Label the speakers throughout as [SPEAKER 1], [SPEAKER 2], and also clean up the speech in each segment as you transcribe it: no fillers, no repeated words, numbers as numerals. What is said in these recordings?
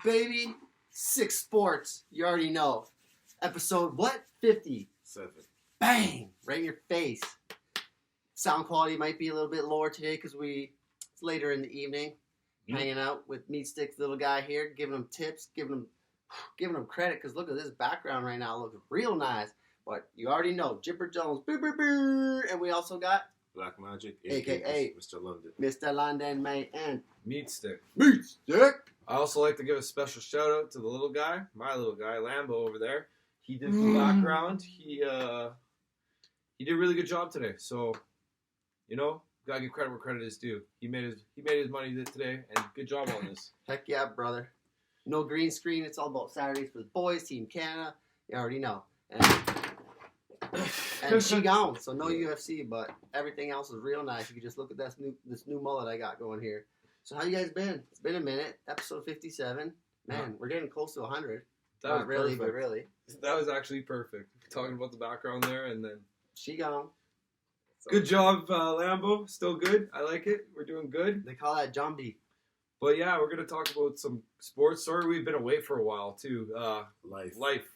[SPEAKER 1] baby. 6Sports. You already know. Episode, what? 57. Bang! Right in your face. Sound quality might be a little bit lower today because it's later in the evening. Hanging out with Meat Stick's little guy here, giving him tips, giving him credit, because look at this background right now. It looks real nice. But you already know, Jipper Jones, and we also got
[SPEAKER 2] Black Magic,
[SPEAKER 1] a.k.a.
[SPEAKER 2] Mr. London.
[SPEAKER 1] Mr. London, man, and
[SPEAKER 3] Meat Stick.
[SPEAKER 1] Meat Stick.
[SPEAKER 3] I also like to give a special shout out to the little guy, my little guy, Lambo over there. He did the background. He did a really good job today. So, gotta give credit where credit is due. He made his money today, and good job on this.
[SPEAKER 1] Heck yeah, brother. No green screen. It's all about Saturdays for the boys, Team Canada. You already know. And she gone, so no UFC, but everything else is real nice. You can just look at this new mullet I got going here. So how you guys been? It's been a minute. Episode 57. Man, we're getting close to 100. Not really,
[SPEAKER 3] perfect.
[SPEAKER 1] but really.
[SPEAKER 3] That was actually perfect. Talking about the background there, and then
[SPEAKER 1] she gone.
[SPEAKER 3] So, good job, Lambo. Still good. I like it. We're doing good.
[SPEAKER 1] They call that Jumbie.
[SPEAKER 3] But yeah, we're gonna talk about some sports. Sorry, we've been away for a while too. Life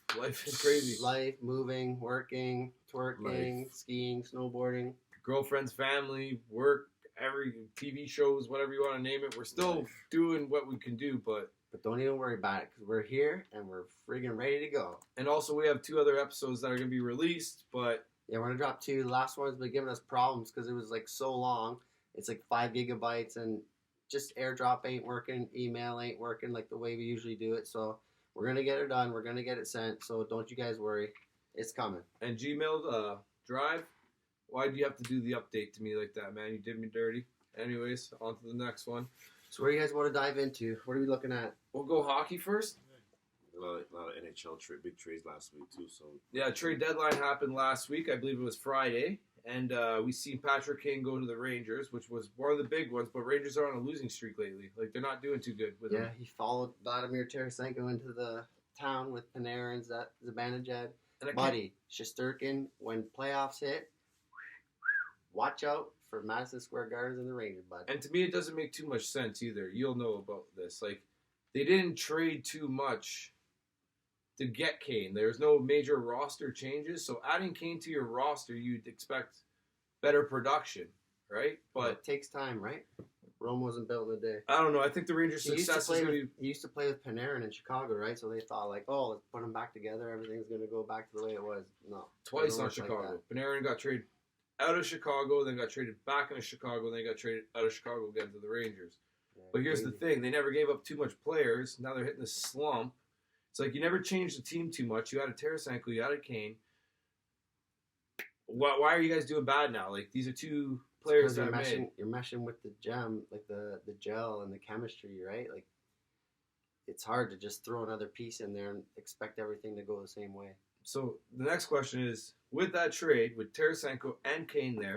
[SPEAKER 3] is crazy.
[SPEAKER 1] Life, moving, working, twerking, skiing, snowboarding,
[SPEAKER 3] girlfriends, family, work, every TV shows, whatever you want to name it. We're still doing what we can do, but
[SPEAKER 1] don't even worry about it because we're here and we're friggin' ready to go.
[SPEAKER 3] And also, we have 2 other episodes that are gonna be released, but
[SPEAKER 1] yeah, we're gonna drop 2. The last one's been giving us problems because it was like so long. It's like 5 gigabytes and just AirDrop ain't working, email ain't working like the way we usually do it. So we're going to get it done. We're going to get it sent. So don't you guys worry. It's coming.
[SPEAKER 3] And Gmail Drive, why do you have to do the update to me like that, man? You did me dirty. Anyways, on to the next one.
[SPEAKER 1] So where do you guys want to dive into? What are we looking at?
[SPEAKER 3] We'll go hockey first.
[SPEAKER 2] A lot of NHL big trades last week too. So
[SPEAKER 3] yeah, trade deadline happened last week. I believe it was Friday. And we seen Patrick Kane go to the Rangers, which was one of the big ones. But Rangers are on a losing streak lately. Like, they're not doing too good with him.
[SPEAKER 1] Yeah, he followed Vladimir Tarasenko into the town with Panarin, Zibanejad. Buddy, Shesterkin, when playoffs hit, watch out for Madison Square Gardens and the Rangers, bud.
[SPEAKER 3] And to me, it doesn't make too much sense either. You'll know about this. Like, they didn't trade too much to get Kane. There's no major roster changes, so adding Kane to your roster, you'd expect better production, right? But
[SPEAKER 1] it takes time, right? Rome wasn't built in a day.
[SPEAKER 3] I don't know. I think the Rangers' success is going to be...
[SPEAKER 1] He used to play with Panarin in Chicago, right? So they thought, like, oh, let's put them back together. Everything's going to go back to the way it was. No.
[SPEAKER 3] Twice on Chicago. Like Panarin got traded out of Chicago, then got traded back into Chicago, then got traded out of Chicago again to the Rangers. Yeah, but here's the thing. They never gave up too much players. Now they're hitting this slump. It's like you never changed the team too much. You added Tarasenko, you added Kane. Why are you guys doing bad now? Like, these are 2 players that
[SPEAKER 1] you're meshing with the gem, like the gel and the chemistry, right? Like, it's hard to just throw another piece in there and expect everything to go the same way.
[SPEAKER 3] So the next question is, with that trade, with Tarasenko and Kane there,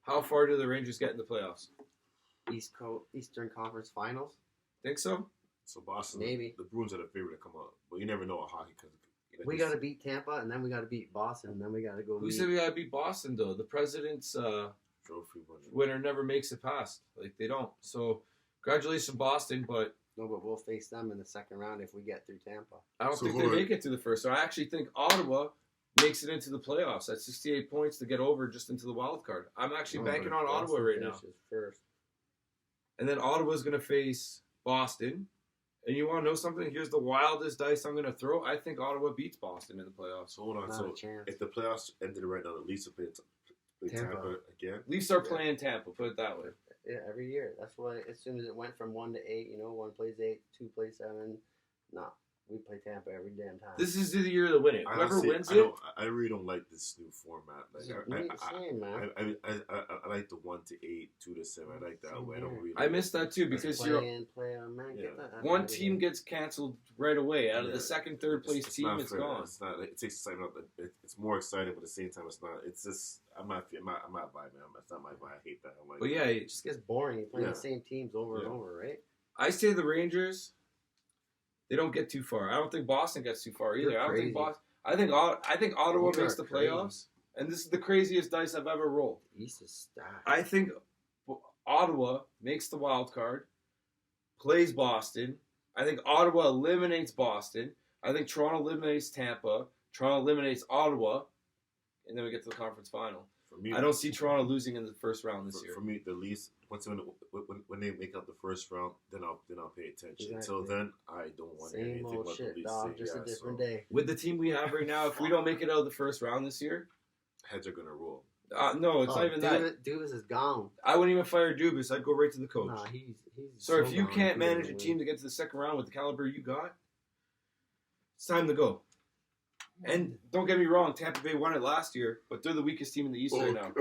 [SPEAKER 3] how far do the Rangers get in the playoffs?
[SPEAKER 1] Eastern Conference Finals?
[SPEAKER 3] Think so?
[SPEAKER 2] So Boston,
[SPEAKER 1] maybe
[SPEAKER 2] the Bruins are the favorite to come up, but you never know in hockey because
[SPEAKER 1] we got to beat Tampa and then we got to beat Boston and then we got to go.
[SPEAKER 3] Who said we got to beat Boston though? The President's
[SPEAKER 2] trophy
[SPEAKER 3] winner never makes it past. Like, they don't. So congratulations, Boston, but
[SPEAKER 1] we'll face them in the second round if we get through Tampa.
[SPEAKER 3] I don't think they make it to the first. So I actually think Ottawa makes it into the playoffs at 68 points to get over just into the wild card. I'm actually banking on Ottawa right now.
[SPEAKER 1] First.
[SPEAKER 3] And then Ottawa's going to face Boston. And you want to know something? Here's the wildest dice I'm going to throw. I think Ottawa beats Boston in the playoffs.
[SPEAKER 2] So hold on.
[SPEAKER 1] Not
[SPEAKER 2] so if the playoffs ended right now, the Leafs will play Tampa again?
[SPEAKER 3] Leafs are playing Tampa, put it that way.
[SPEAKER 1] Yeah, every year. That's why as soon as it went from 1 to 8, 1 plays 8, 2 plays 7. No. We play Tampa every damn time.
[SPEAKER 3] This is the year to win it. Whoever wins it.
[SPEAKER 2] I really don't like this new format. I like the 1 to 8, 2 to 7. I like that way.
[SPEAKER 3] I miss that too because one team gets canceled right away. Out of the second, third place team, it's gone.
[SPEAKER 2] It's not. It takes excitement. It's more exciting, but at the same time, it's not. It's just. I'm not vibing. That's not my vibe. I hate that.
[SPEAKER 3] But yeah,
[SPEAKER 1] it just gets boring. You play the same teams over and over, right?
[SPEAKER 3] I say the Rangers. They don't get too far. I don't think Boston gets too far either. I think Ottawa makes the playoffs, and this is the craziest dice I've ever rolled.
[SPEAKER 1] East is stacked.
[SPEAKER 3] I think Ottawa makes the wild card, plays Boston, I think Ottawa eliminates Boston. I think Toronto eliminates Tampa. Toronto eliminates Ottawa. And then we get to the conference final.
[SPEAKER 2] For me,
[SPEAKER 3] I don't see Toronto losing in the first round this year.
[SPEAKER 2] For me, the least when they make out the first round, then I'll pay attention.
[SPEAKER 1] Exactly.
[SPEAKER 2] Until then, I don't want anything
[SPEAKER 1] Same old
[SPEAKER 2] about
[SPEAKER 1] shit,
[SPEAKER 2] the least.
[SPEAKER 1] dog. Just a different day.
[SPEAKER 3] With the team we have right now, if we don't make it out of the first round this year,
[SPEAKER 2] Heads are gonna roll.
[SPEAKER 3] no, it's not even that.
[SPEAKER 1] Dubas is gone.
[SPEAKER 3] I wouldn't even fire Dubas. I'd go right to the coach.
[SPEAKER 1] Nah, he's
[SPEAKER 3] So if you
[SPEAKER 1] gone.
[SPEAKER 3] can't
[SPEAKER 1] He
[SPEAKER 3] manage a
[SPEAKER 1] doesn't
[SPEAKER 3] team to get to the second round with the caliber you got, it's time to go. And don't get me wrong, Tampa Bay won it last year, but they're the weakest team in the East right now.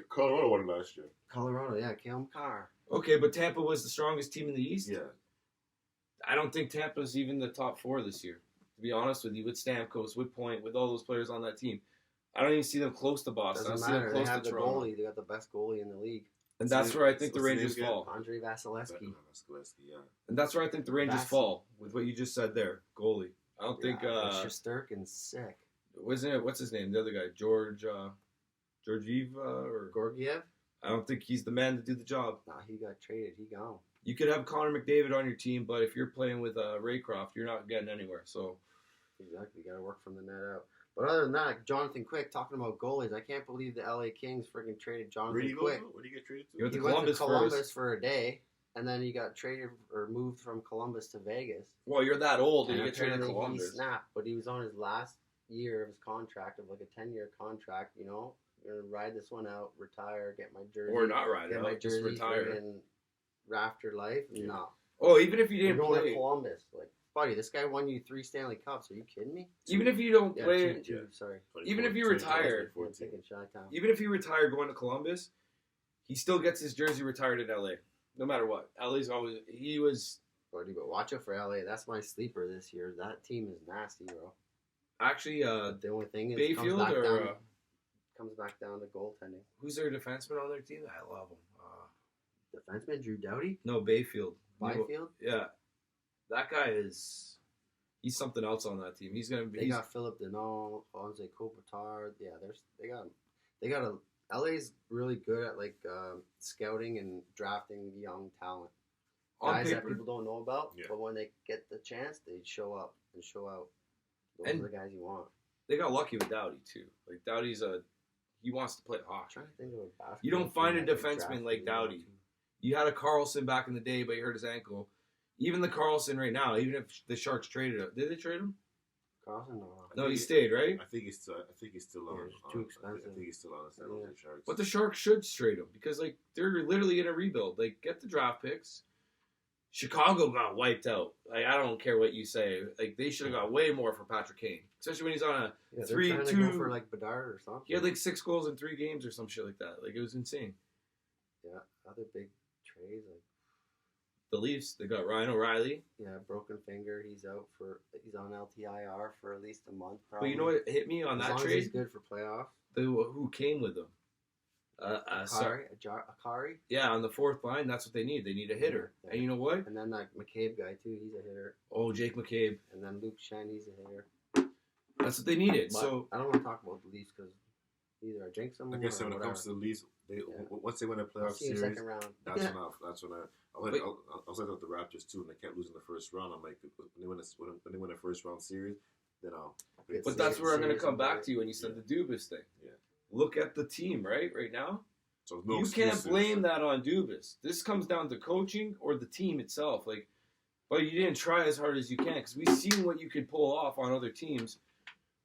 [SPEAKER 2] Colorado won last year.
[SPEAKER 1] Colorado, yeah, Cale Carr.
[SPEAKER 3] Okay, but Tampa was the strongest team in the East.
[SPEAKER 2] Yeah.
[SPEAKER 3] I don't think Tampa's even the top 4 this year. To be honest with you, with Stamkos, with Point, with all those players on that team, I don't even see them close to Boston.
[SPEAKER 1] Doesn't
[SPEAKER 3] I see them
[SPEAKER 1] matter.
[SPEAKER 3] close
[SPEAKER 1] They have
[SPEAKER 3] to
[SPEAKER 1] the
[SPEAKER 3] Toronto.
[SPEAKER 1] goalie. They got the best goalie in the league.
[SPEAKER 3] And that's where I think the
[SPEAKER 2] What's his
[SPEAKER 3] Rangers
[SPEAKER 2] name again?
[SPEAKER 3] fall.
[SPEAKER 1] Andre Vasilevsky.
[SPEAKER 2] Yeah.
[SPEAKER 3] And that's where I think the Rangers
[SPEAKER 1] Vassy.
[SPEAKER 3] fall with what you just said there, goalie. I don't think
[SPEAKER 1] Shesterkin's sick.
[SPEAKER 3] wasn't it? What's his name? The other guy, Georgieva or
[SPEAKER 1] Gorgiev?
[SPEAKER 3] I don't think he's the man to do the job.
[SPEAKER 1] Nah, he got traded. He gone.
[SPEAKER 3] You could have Connor McDavid on your team, but if you're playing with Raycroft, you're not getting anywhere. So
[SPEAKER 1] Exactly. Got to work from the net out. But other than that, Jonathan Quick, talking about goalies, I can't believe the LA Kings freaking traded
[SPEAKER 2] Where
[SPEAKER 1] Jonathan
[SPEAKER 2] do you go?
[SPEAKER 1] Quick.
[SPEAKER 2] Where do you get traded
[SPEAKER 3] He
[SPEAKER 2] to?
[SPEAKER 3] went
[SPEAKER 1] He
[SPEAKER 3] to
[SPEAKER 1] went to
[SPEAKER 3] Columbus
[SPEAKER 1] Columbus
[SPEAKER 3] first.
[SPEAKER 1] for a day, and then he got traded or moved from Columbus to Vegas.
[SPEAKER 3] Well, you're that old and
[SPEAKER 1] And
[SPEAKER 3] you get traded to
[SPEAKER 1] apparently he
[SPEAKER 3] Columbus.
[SPEAKER 1] snapped, but he was on his last year of his contract, of like a 10-year contract, you know. I'm going to ride this one out, retire, get my jersey.
[SPEAKER 3] Or not ride it
[SPEAKER 1] Get my
[SPEAKER 3] out, just
[SPEAKER 1] jersey,
[SPEAKER 3] retire.
[SPEAKER 1] friggin' rafter life.
[SPEAKER 2] Yeah.
[SPEAKER 1] No.
[SPEAKER 3] Oh, even if you
[SPEAKER 1] You're
[SPEAKER 3] didn't
[SPEAKER 1] going
[SPEAKER 3] play,
[SPEAKER 1] to Columbus. Like, buddy, this guy won you 3 Stanley Cups. Are you kidding me?
[SPEAKER 3] even if you don't
[SPEAKER 1] Yeah,
[SPEAKER 3] play,
[SPEAKER 1] two, sorry.
[SPEAKER 3] Even if you retire-
[SPEAKER 1] I'm taking Chi-Town.
[SPEAKER 3] even if you retire going to Columbus, he still gets his jersey retired in LA, no matter what. LA's always he was
[SPEAKER 1] Buddy, but watch out for LA. That's my sleeper this year. That team is nasty, bro.
[SPEAKER 3] actually
[SPEAKER 1] The only thing is,
[SPEAKER 3] Bayfield
[SPEAKER 1] comes back down to goaltending.
[SPEAKER 3] who's their defenseman on their team? I love him.
[SPEAKER 1] Defenseman Drew Doughty,
[SPEAKER 3] No, Bayfield.
[SPEAKER 1] Byfield.
[SPEAKER 3] Yeah, that guy he's something else on that team. He's gonna be.
[SPEAKER 1] They got Philip Deneau, Jose Kopitar. Yeah, they got a. LA's really good at like scouting and drafting young talent.
[SPEAKER 3] on
[SPEAKER 1] Guys that
[SPEAKER 3] paper.
[SPEAKER 1] people don't know about,
[SPEAKER 2] Yeah.
[SPEAKER 1] but when they get the chance, they show up and show out. Those
[SPEAKER 3] And-
[SPEAKER 1] are the guys you want.
[SPEAKER 3] They got lucky with Doughty too. Like Doughty's he wants to play
[SPEAKER 1] I'm
[SPEAKER 3] hockey.
[SPEAKER 1] trying to think of a basketball.
[SPEAKER 3] You don't find a
[SPEAKER 1] team that they
[SPEAKER 3] defenseman
[SPEAKER 1] drafted
[SPEAKER 3] like
[SPEAKER 1] in
[SPEAKER 3] Doughty.
[SPEAKER 1] the-
[SPEAKER 3] You had a Carlson back in the day, but he hurt his ankle. Even the Carlson right now, even if the Sharks traded him, did they trade him?
[SPEAKER 1] Carlson, no.
[SPEAKER 3] No, he stayed, right?
[SPEAKER 2] I think he's still
[SPEAKER 1] Yeah,
[SPEAKER 2] on.
[SPEAKER 1] it's too expensive.
[SPEAKER 2] I think he's still on the San Jose Sharks.
[SPEAKER 3] But the Sharks should trade him because like they're literally in a rebuild. Like get the draft picks. Chicago got wiped out. Like I don't care what you say. Like they should have got way more for Patrick Kane, especially when he's on a.
[SPEAKER 1] Yeah, they're
[SPEAKER 3] 3-2.
[SPEAKER 1] trying to go for like Bedard or something.
[SPEAKER 3] He had like 6 goals in 3 games or some shit like that. Like it was insane.
[SPEAKER 1] Yeah, other big trades like
[SPEAKER 3] The Leafs, they got Ryan O'Reilly.
[SPEAKER 1] broken finger. He's on LTIR for at least a month.
[SPEAKER 3] But
[SPEAKER 1] Probably.
[SPEAKER 3] you know what hit me on
[SPEAKER 1] as
[SPEAKER 3] that
[SPEAKER 1] long as he's
[SPEAKER 3] trade?
[SPEAKER 1] good for playoffs.
[SPEAKER 3] Who came with them?
[SPEAKER 1] Akari,
[SPEAKER 3] Yeah, on the 4th line, that's what they need. They need a hitter.
[SPEAKER 1] Yeah.
[SPEAKER 3] And you know what?
[SPEAKER 1] and then that McCabe guy too. He's a hitter,
[SPEAKER 3] Oh, Jake McCabe.
[SPEAKER 1] and then Luke Shen. He's a hitter.
[SPEAKER 3] That's what they needed.
[SPEAKER 1] But
[SPEAKER 3] So
[SPEAKER 1] I don't want to talk about the Leafs because either I jinx them.
[SPEAKER 2] Like I said,
[SPEAKER 1] or
[SPEAKER 2] when it comes to the Leafs, once they win a
[SPEAKER 1] I'll
[SPEAKER 2] playoff
[SPEAKER 1] see you
[SPEAKER 2] series,
[SPEAKER 1] second round.
[SPEAKER 2] that's
[SPEAKER 1] Yeah.
[SPEAKER 2] enough. That's when I
[SPEAKER 3] But-
[SPEAKER 2] was like with the Raptors too, and they kept losing the first round. I'm like, when they win a first round series, then I'll.
[SPEAKER 1] But
[SPEAKER 3] But that's where I'm going to
[SPEAKER 1] Series
[SPEAKER 3] come
[SPEAKER 1] and
[SPEAKER 3] back
[SPEAKER 1] all.
[SPEAKER 3] to you when you said the Dubas thing.
[SPEAKER 2] Yeah.
[SPEAKER 3] Look at the team, right now.
[SPEAKER 2] So no
[SPEAKER 3] You
[SPEAKER 2] excuses.
[SPEAKER 3] can't blame that on Dubas. This comes down to coaching or the team itself. Like, but you didn't try as hard as you can because we've seen what you could pull off on other teams.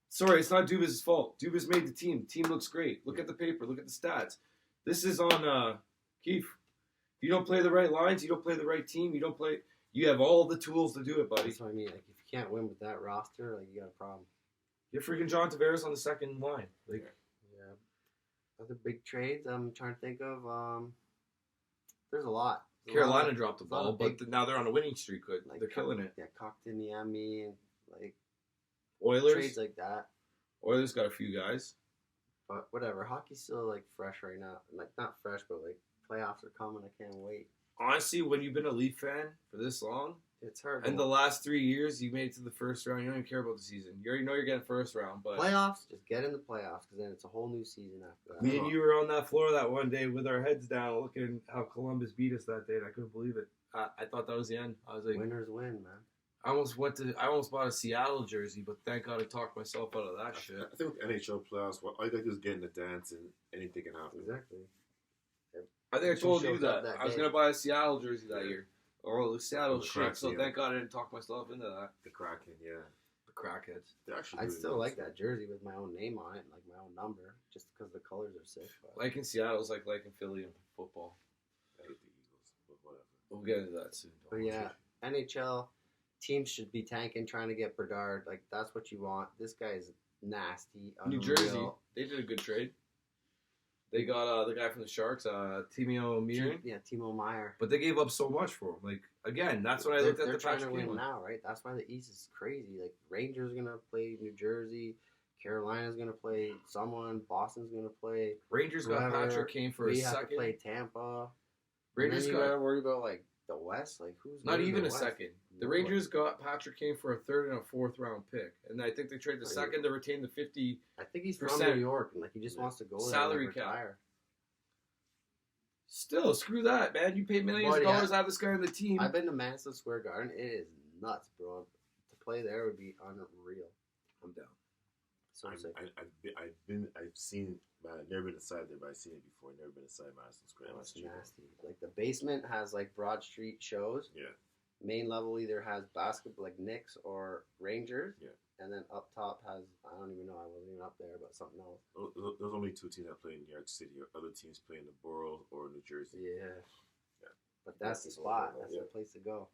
[SPEAKER 3] Sorry, it's not Dubas' fault. Dubas made the team. The team looks great. Look at the paper. Look at the stats. This is on Keith. If you don't play the right lines, you don't play the right team. You have all the tools to do it, buddy.
[SPEAKER 1] That's what I mean. Like if you can't win with that roster, like you got a problem.
[SPEAKER 3] You're freaking John Tavares on the second line. Like,
[SPEAKER 1] Yeah. Other big trades I'm trying to think of. There's a lot. There's a lot
[SPEAKER 3] Carolina
[SPEAKER 1] of-
[SPEAKER 3] dropped the
[SPEAKER 1] there's a lot
[SPEAKER 3] ball,
[SPEAKER 1] of
[SPEAKER 3] but
[SPEAKER 1] big-
[SPEAKER 3] now they're on a winning streak.
[SPEAKER 1] like,
[SPEAKER 3] They're killing it.
[SPEAKER 1] Yeah, Kotkaniemi and like
[SPEAKER 3] Oilers.
[SPEAKER 1] trades like that.
[SPEAKER 3] Oilers got a few guys.
[SPEAKER 1] But whatever, hockey's still like fresh right now. Like not fresh, but like playoffs are coming. I can't wait.
[SPEAKER 3] Honestly, when you've been a Leaf fan for this long,
[SPEAKER 1] It's hard.
[SPEAKER 3] and the last 3 years you made it to the first round, you don't even care about the season. You already know you're getting first round. But
[SPEAKER 1] playoffs, just get in the playoffs because then it's a whole new season after that.
[SPEAKER 3] me and you were on that floor that one day with our heads down, looking at how Columbus beat us that day, and I couldn't believe it. I thought that was the end. I was like,
[SPEAKER 1] Winners win, man.
[SPEAKER 3] I almost bought a Seattle jersey, but thank God I talked myself out of that shit.
[SPEAKER 2] I think with NHL playoffs, all you got to do is get in the dance and anything can happen.
[SPEAKER 1] Exactly.
[SPEAKER 3] I think I told you
[SPEAKER 1] shows up
[SPEAKER 3] that.
[SPEAKER 1] that
[SPEAKER 3] I was
[SPEAKER 1] day.
[SPEAKER 3] going to buy a Seattle jersey that year. Or the Seattle
[SPEAKER 2] The
[SPEAKER 3] shit,
[SPEAKER 2] Cracks,
[SPEAKER 3] so
[SPEAKER 2] yeah.
[SPEAKER 3] thank God I didn't talk myself into that.
[SPEAKER 2] The Kraken, yeah.
[SPEAKER 3] The crackheads.
[SPEAKER 2] They're actually
[SPEAKER 1] I
[SPEAKER 2] really
[SPEAKER 1] still
[SPEAKER 2] good.
[SPEAKER 1] like that jersey with my own name on it, and like my own number, just because the colors are sick. But
[SPEAKER 3] Liking Seattle's like liking Philly in football.
[SPEAKER 2] I hate the Eagles, but whatever.
[SPEAKER 3] We'll get into that soon.
[SPEAKER 1] But yeah, NHL teams should be tanking, trying to get Bedard. Like, that's what you want. This guy's nasty.
[SPEAKER 3] New
[SPEAKER 1] unreal.
[SPEAKER 3] Jersey, they did a good trade. They got the guy from the Sharks, Timo Meier.
[SPEAKER 1] Yeah, Timo Meyer.
[SPEAKER 3] But they gave up so much for him. Like, again, that's when I looked at
[SPEAKER 1] They're
[SPEAKER 3] the
[SPEAKER 1] trying to
[SPEAKER 3] Patrick
[SPEAKER 1] win
[SPEAKER 3] Kane
[SPEAKER 1] now, right? That's why the East is crazy. Like, Rangers gonna play New Jersey, Carolina's gonna play someone, Boston's gonna play.
[SPEAKER 3] Rangers got
[SPEAKER 1] whoever.
[SPEAKER 3] Patrick Kane for a
[SPEAKER 1] We have to
[SPEAKER 3] second.
[SPEAKER 1] play Tampa.
[SPEAKER 3] Rangers
[SPEAKER 1] and then you gotta
[SPEAKER 3] got
[SPEAKER 1] worry about like the West. Like, who's
[SPEAKER 3] not
[SPEAKER 1] winning
[SPEAKER 3] even
[SPEAKER 1] the
[SPEAKER 3] a
[SPEAKER 1] West?
[SPEAKER 3] second. The
[SPEAKER 1] No
[SPEAKER 3] Rangers got Patrick Kane for a third and a fourth round pick, and I think they traded the
[SPEAKER 1] Oh, yeah.
[SPEAKER 3] second to retain the 50.
[SPEAKER 1] I think he's from
[SPEAKER 3] percent.
[SPEAKER 1] New York, and like he just wants to go there
[SPEAKER 3] Salary
[SPEAKER 1] and
[SPEAKER 3] cap.
[SPEAKER 1] retire.
[SPEAKER 3] Still, screw that, man. You pay millions of
[SPEAKER 1] Buddy,
[SPEAKER 3] dollars to have this guy on the team.
[SPEAKER 1] I've been to Madison Square Garden. It is nuts, bro. To play there would be unreal.
[SPEAKER 3] I'm down.
[SPEAKER 1] So sick.
[SPEAKER 2] I've seen, I've never been inside there, but I've seen it before. Never been inside Madison Square.
[SPEAKER 1] Oh, it's nasty. Like the basement has like Broad Street shows.
[SPEAKER 2] Yeah.
[SPEAKER 1] Main level either has basketball, like Knicks or Rangers.
[SPEAKER 2] Yeah.
[SPEAKER 1] And then up top has, I don't even know, I wasn't even up there, but something else.
[SPEAKER 2] There's only two teams that play in New York City. Or other teams play in the borough or New Jersey.
[SPEAKER 1] Yeah.
[SPEAKER 2] Yeah.
[SPEAKER 1] But that's the
[SPEAKER 2] That's
[SPEAKER 1] spot.
[SPEAKER 2] all,
[SPEAKER 1] That's
[SPEAKER 2] yeah.
[SPEAKER 1] the place to go.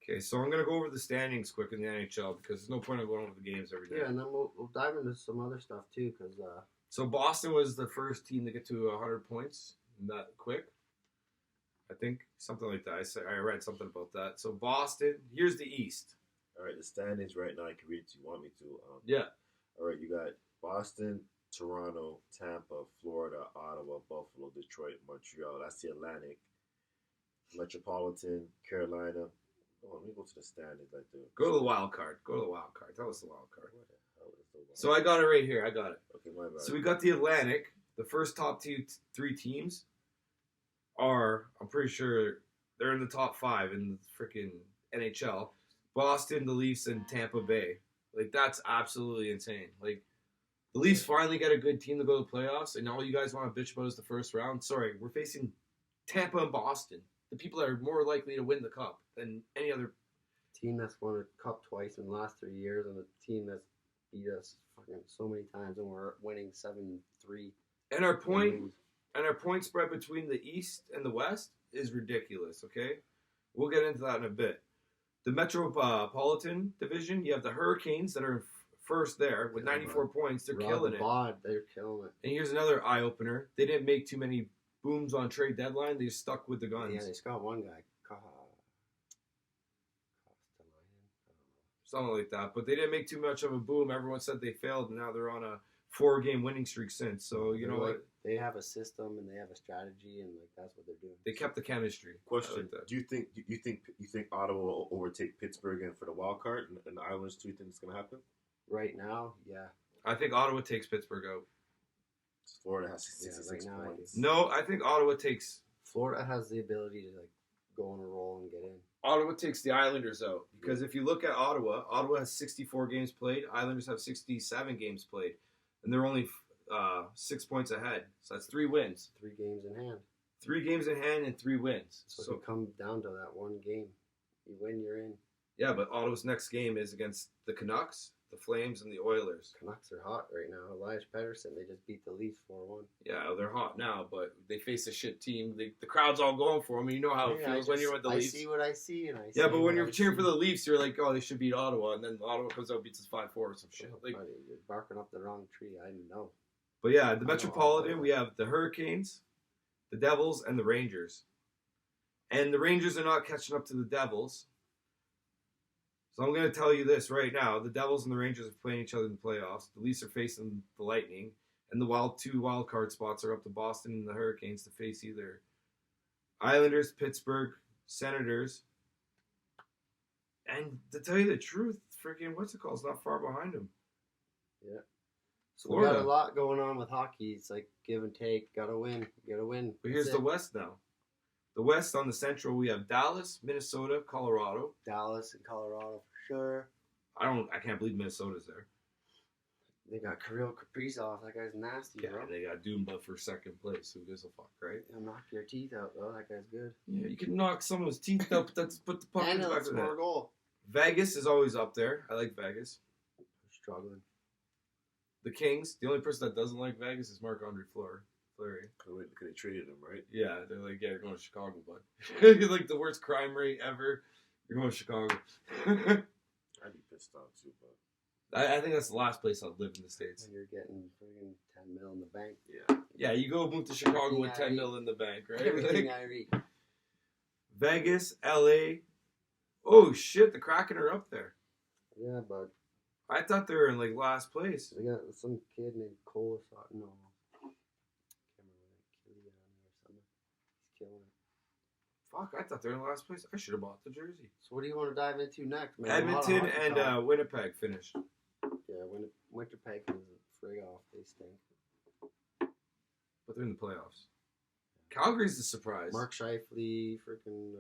[SPEAKER 3] Okay, so I'm gonna go over the standings quick in the NHL because there's no point in going over the games every day.
[SPEAKER 1] Yeah, and then we'll dive into some other stuff too, because
[SPEAKER 3] So Boston was the first team to get to 100 points that quick. I think something like that. I read something about that. So Boston, here's the East.
[SPEAKER 2] All right, the standings right now. I can read it to you. Want me to?
[SPEAKER 3] Yeah.
[SPEAKER 2] All right, you got Boston, Toronto, Tampa, Florida, Ottawa, Buffalo, Detroit, Montreal. That's the Atlantic. Metropolitan, Carolina. Oh, let me go to the standings. Like the
[SPEAKER 3] Go to the wild card. Go to the wild card. Tell us the wild card.
[SPEAKER 2] What the hell is the
[SPEAKER 3] So I got it right here. I got it.
[SPEAKER 2] Okay, my bad.
[SPEAKER 3] So we got the Atlantic. The first top three teams are, I'm pretty sure, they're in the top 5 in the freaking NHL. Boston, the Leafs, and Tampa Bay. Like, that's absolutely insane. Like, the Leafs finally get a good team to go to the playoffs, and all you guys want to bitch about is the first round. Sorry, we're facing Tampa and Boston, the people that are more likely to win the cup than any other.
[SPEAKER 1] team that's won a cup twice in the last 3 years, and the team that's beat us fucking so many times, and we're winning 7-3.
[SPEAKER 3] And our point spread between the East and the West is ridiculous, okay? We'll get into that in a bit. The Metropolitan Division, you have the Hurricanes that are first there with 94 points. They're killing it.
[SPEAKER 1] They're killing it.
[SPEAKER 3] And here's another eye-opener. They didn't make too many booms on trade deadline. They stuck with the guns.
[SPEAKER 1] Yeah, they just got one guy.
[SPEAKER 3] Something like that. But they didn't make too much of a boom. Everyone said they failed, and now they're on a 4-game winning streak since. So, you know what?
[SPEAKER 1] They have a system and they have a strategy, and like that's what they're doing.
[SPEAKER 3] They kept the chemistry. I
[SPEAKER 2] Question:
[SPEAKER 3] like that.
[SPEAKER 2] Do you think Ottawa will overtake Pittsburgh and for the wild card and the Islanders? Do you think it's going to happen?
[SPEAKER 1] Right now, yeah.
[SPEAKER 3] I think Ottawa takes Pittsburgh out.
[SPEAKER 2] Florida has 66
[SPEAKER 1] right now, I
[SPEAKER 2] points.
[SPEAKER 3] No, I think Ottawa takes
[SPEAKER 1] Florida has the ability to like go on a roll and get in.
[SPEAKER 3] Ottawa takes the Islanders out. Because if you look at Ottawa, Ottawa has 64 games played. Islanders have 67 games played. And they're only 6 points ahead. So that's 3 wins.
[SPEAKER 1] 3 games in hand.
[SPEAKER 3] 3 games in hand and 3 wins.
[SPEAKER 1] So if you come down to that one game, you win, you're in.
[SPEAKER 3] Yeah, but Ottawa's next game is against the Canucks, the Flames, and the Oilers.
[SPEAKER 1] Canucks are hot right now. Elias Pettersson, they just beat the Leafs 4-1.
[SPEAKER 3] Yeah, they're hot now, but they face a shit team. The crowd's all going for them. And you know how it feels when you're with the Leafs.
[SPEAKER 1] I see what I see, and I see
[SPEAKER 3] Yeah, but when you're
[SPEAKER 1] what I
[SPEAKER 3] cheering
[SPEAKER 1] see.
[SPEAKER 3] for the Leafs, you're like, oh, they should beat Ottawa, and then Ottawa comes out and beats us 5-4 or some shit. Like,
[SPEAKER 1] Buddy, you're barking up the wrong tree. I know.
[SPEAKER 3] but yeah, the
[SPEAKER 1] know
[SPEAKER 3] Metropolitan,
[SPEAKER 1] Ottawa.
[SPEAKER 3] we have the Hurricanes, the Devils, and the Rangers. And the Rangers are not catching up to the Devils. So I'm going to tell you this right now. The Devils and the Rangers are playing each other in the playoffs. The Leafs are facing the Lightning. And the 2 wild card spots are up to Boston and the Hurricanes to face either Islanders, Pittsburgh, Senators. And to tell you the truth, freaking what's it called? It's not far behind them.
[SPEAKER 1] Yeah. So
[SPEAKER 3] Florida.
[SPEAKER 1] we got a lot going on with hockey. It's like give and take. Gotta win. Gotta win.
[SPEAKER 3] But here's
[SPEAKER 1] That's
[SPEAKER 3] the
[SPEAKER 1] it.
[SPEAKER 3] West now. The West on the Central, we have Dallas, Minnesota, Colorado.
[SPEAKER 1] Dallas and Colorado for sure.
[SPEAKER 3] I can't believe Minnesota's there.
[SPEAKER 1] They got Kirill Kaprizov. That guy's nasty,
[SPEAKER 3] Yeah,
[SPEAKER 1] bro.
[SPEAKER 3] they got Dumba for second place. Who gives a fuck, right?
[SPEAKER 1] He'll knock your teeth out, though. That guy's good.
[SPEAKER 3] Yeah, you can knock someone's teeth out, but that's put the puck in
[SPEAKER 1] And
[SPEAKER 3] the
[SPEAKER 1] he'll
[SPEAKER 3] back of the
[SPEAKER 1] score
[SPEAKER 3] net.
[SPEAKER 1] a goal.
[SPEAKER 3] Vegas is always up there. I like Vegas.
[SPEAKER 1] Struggling.
[SPEAKER 3] The Kings, the only person that doesn't like Vegas is Marc-Andre Fleury.
[SPEAKER 2] Because they traded him, right?
[SPEAKER 3] Yeah, they're like, yeah, you're going to Chicago, bud. You're like the worst crime rate ever. You're going to Chicago.
[SPEAKER 2] I'd be pissed off too, but
[SPEAKER 3] I think that's the last place I'd live in the States.
[SPEAKER 1] And you're getting friggin' 10 mil in the bank.
[SPEAKER 3] Yeah, you go move to Chicago
[SPEAKER 1] Everything
[SPEAKER 3] with
[SPEAKER 1] I
[SPEAKER 3] 10
[SPEAKER 1] read.
[SPEAKER 3] mil in the bank, right?
[SPEAKER 1] Everything
[SPEAKER 3] Like,
[SPEAKER 1] I read.
[SPEAKER 3] Vegas, LA. Oh shit, the Kraken are up there.
[SPEAKER 1] Yeah, but
[SPEAKER 3] I thought they were in like last place.
[SPEAKER 1] they got some kid named Cole. No. Can't remember. Killian or something. He's killing it.
[SPEAKER 3] Fuck, I thought they were in last place. I should have bought the jersey.
[SPEAKER 1] So what do you want to dive into next, man? A lot of
[SPEAKER 3] Edmonton
[SPEAKER 1] hockey
[SPEAKER 3] and
[SPEAKER 1] talk.
[SPEAKER 3] Winnipeg finished.
[SPEAKER 1] Yeah, Winnipeg is a frig off. They stink.
[SPEAKER 3] But they're in the playoffs. Calgary's the surprise.
[SPEAKER 1] Mark Scheifele, freaking.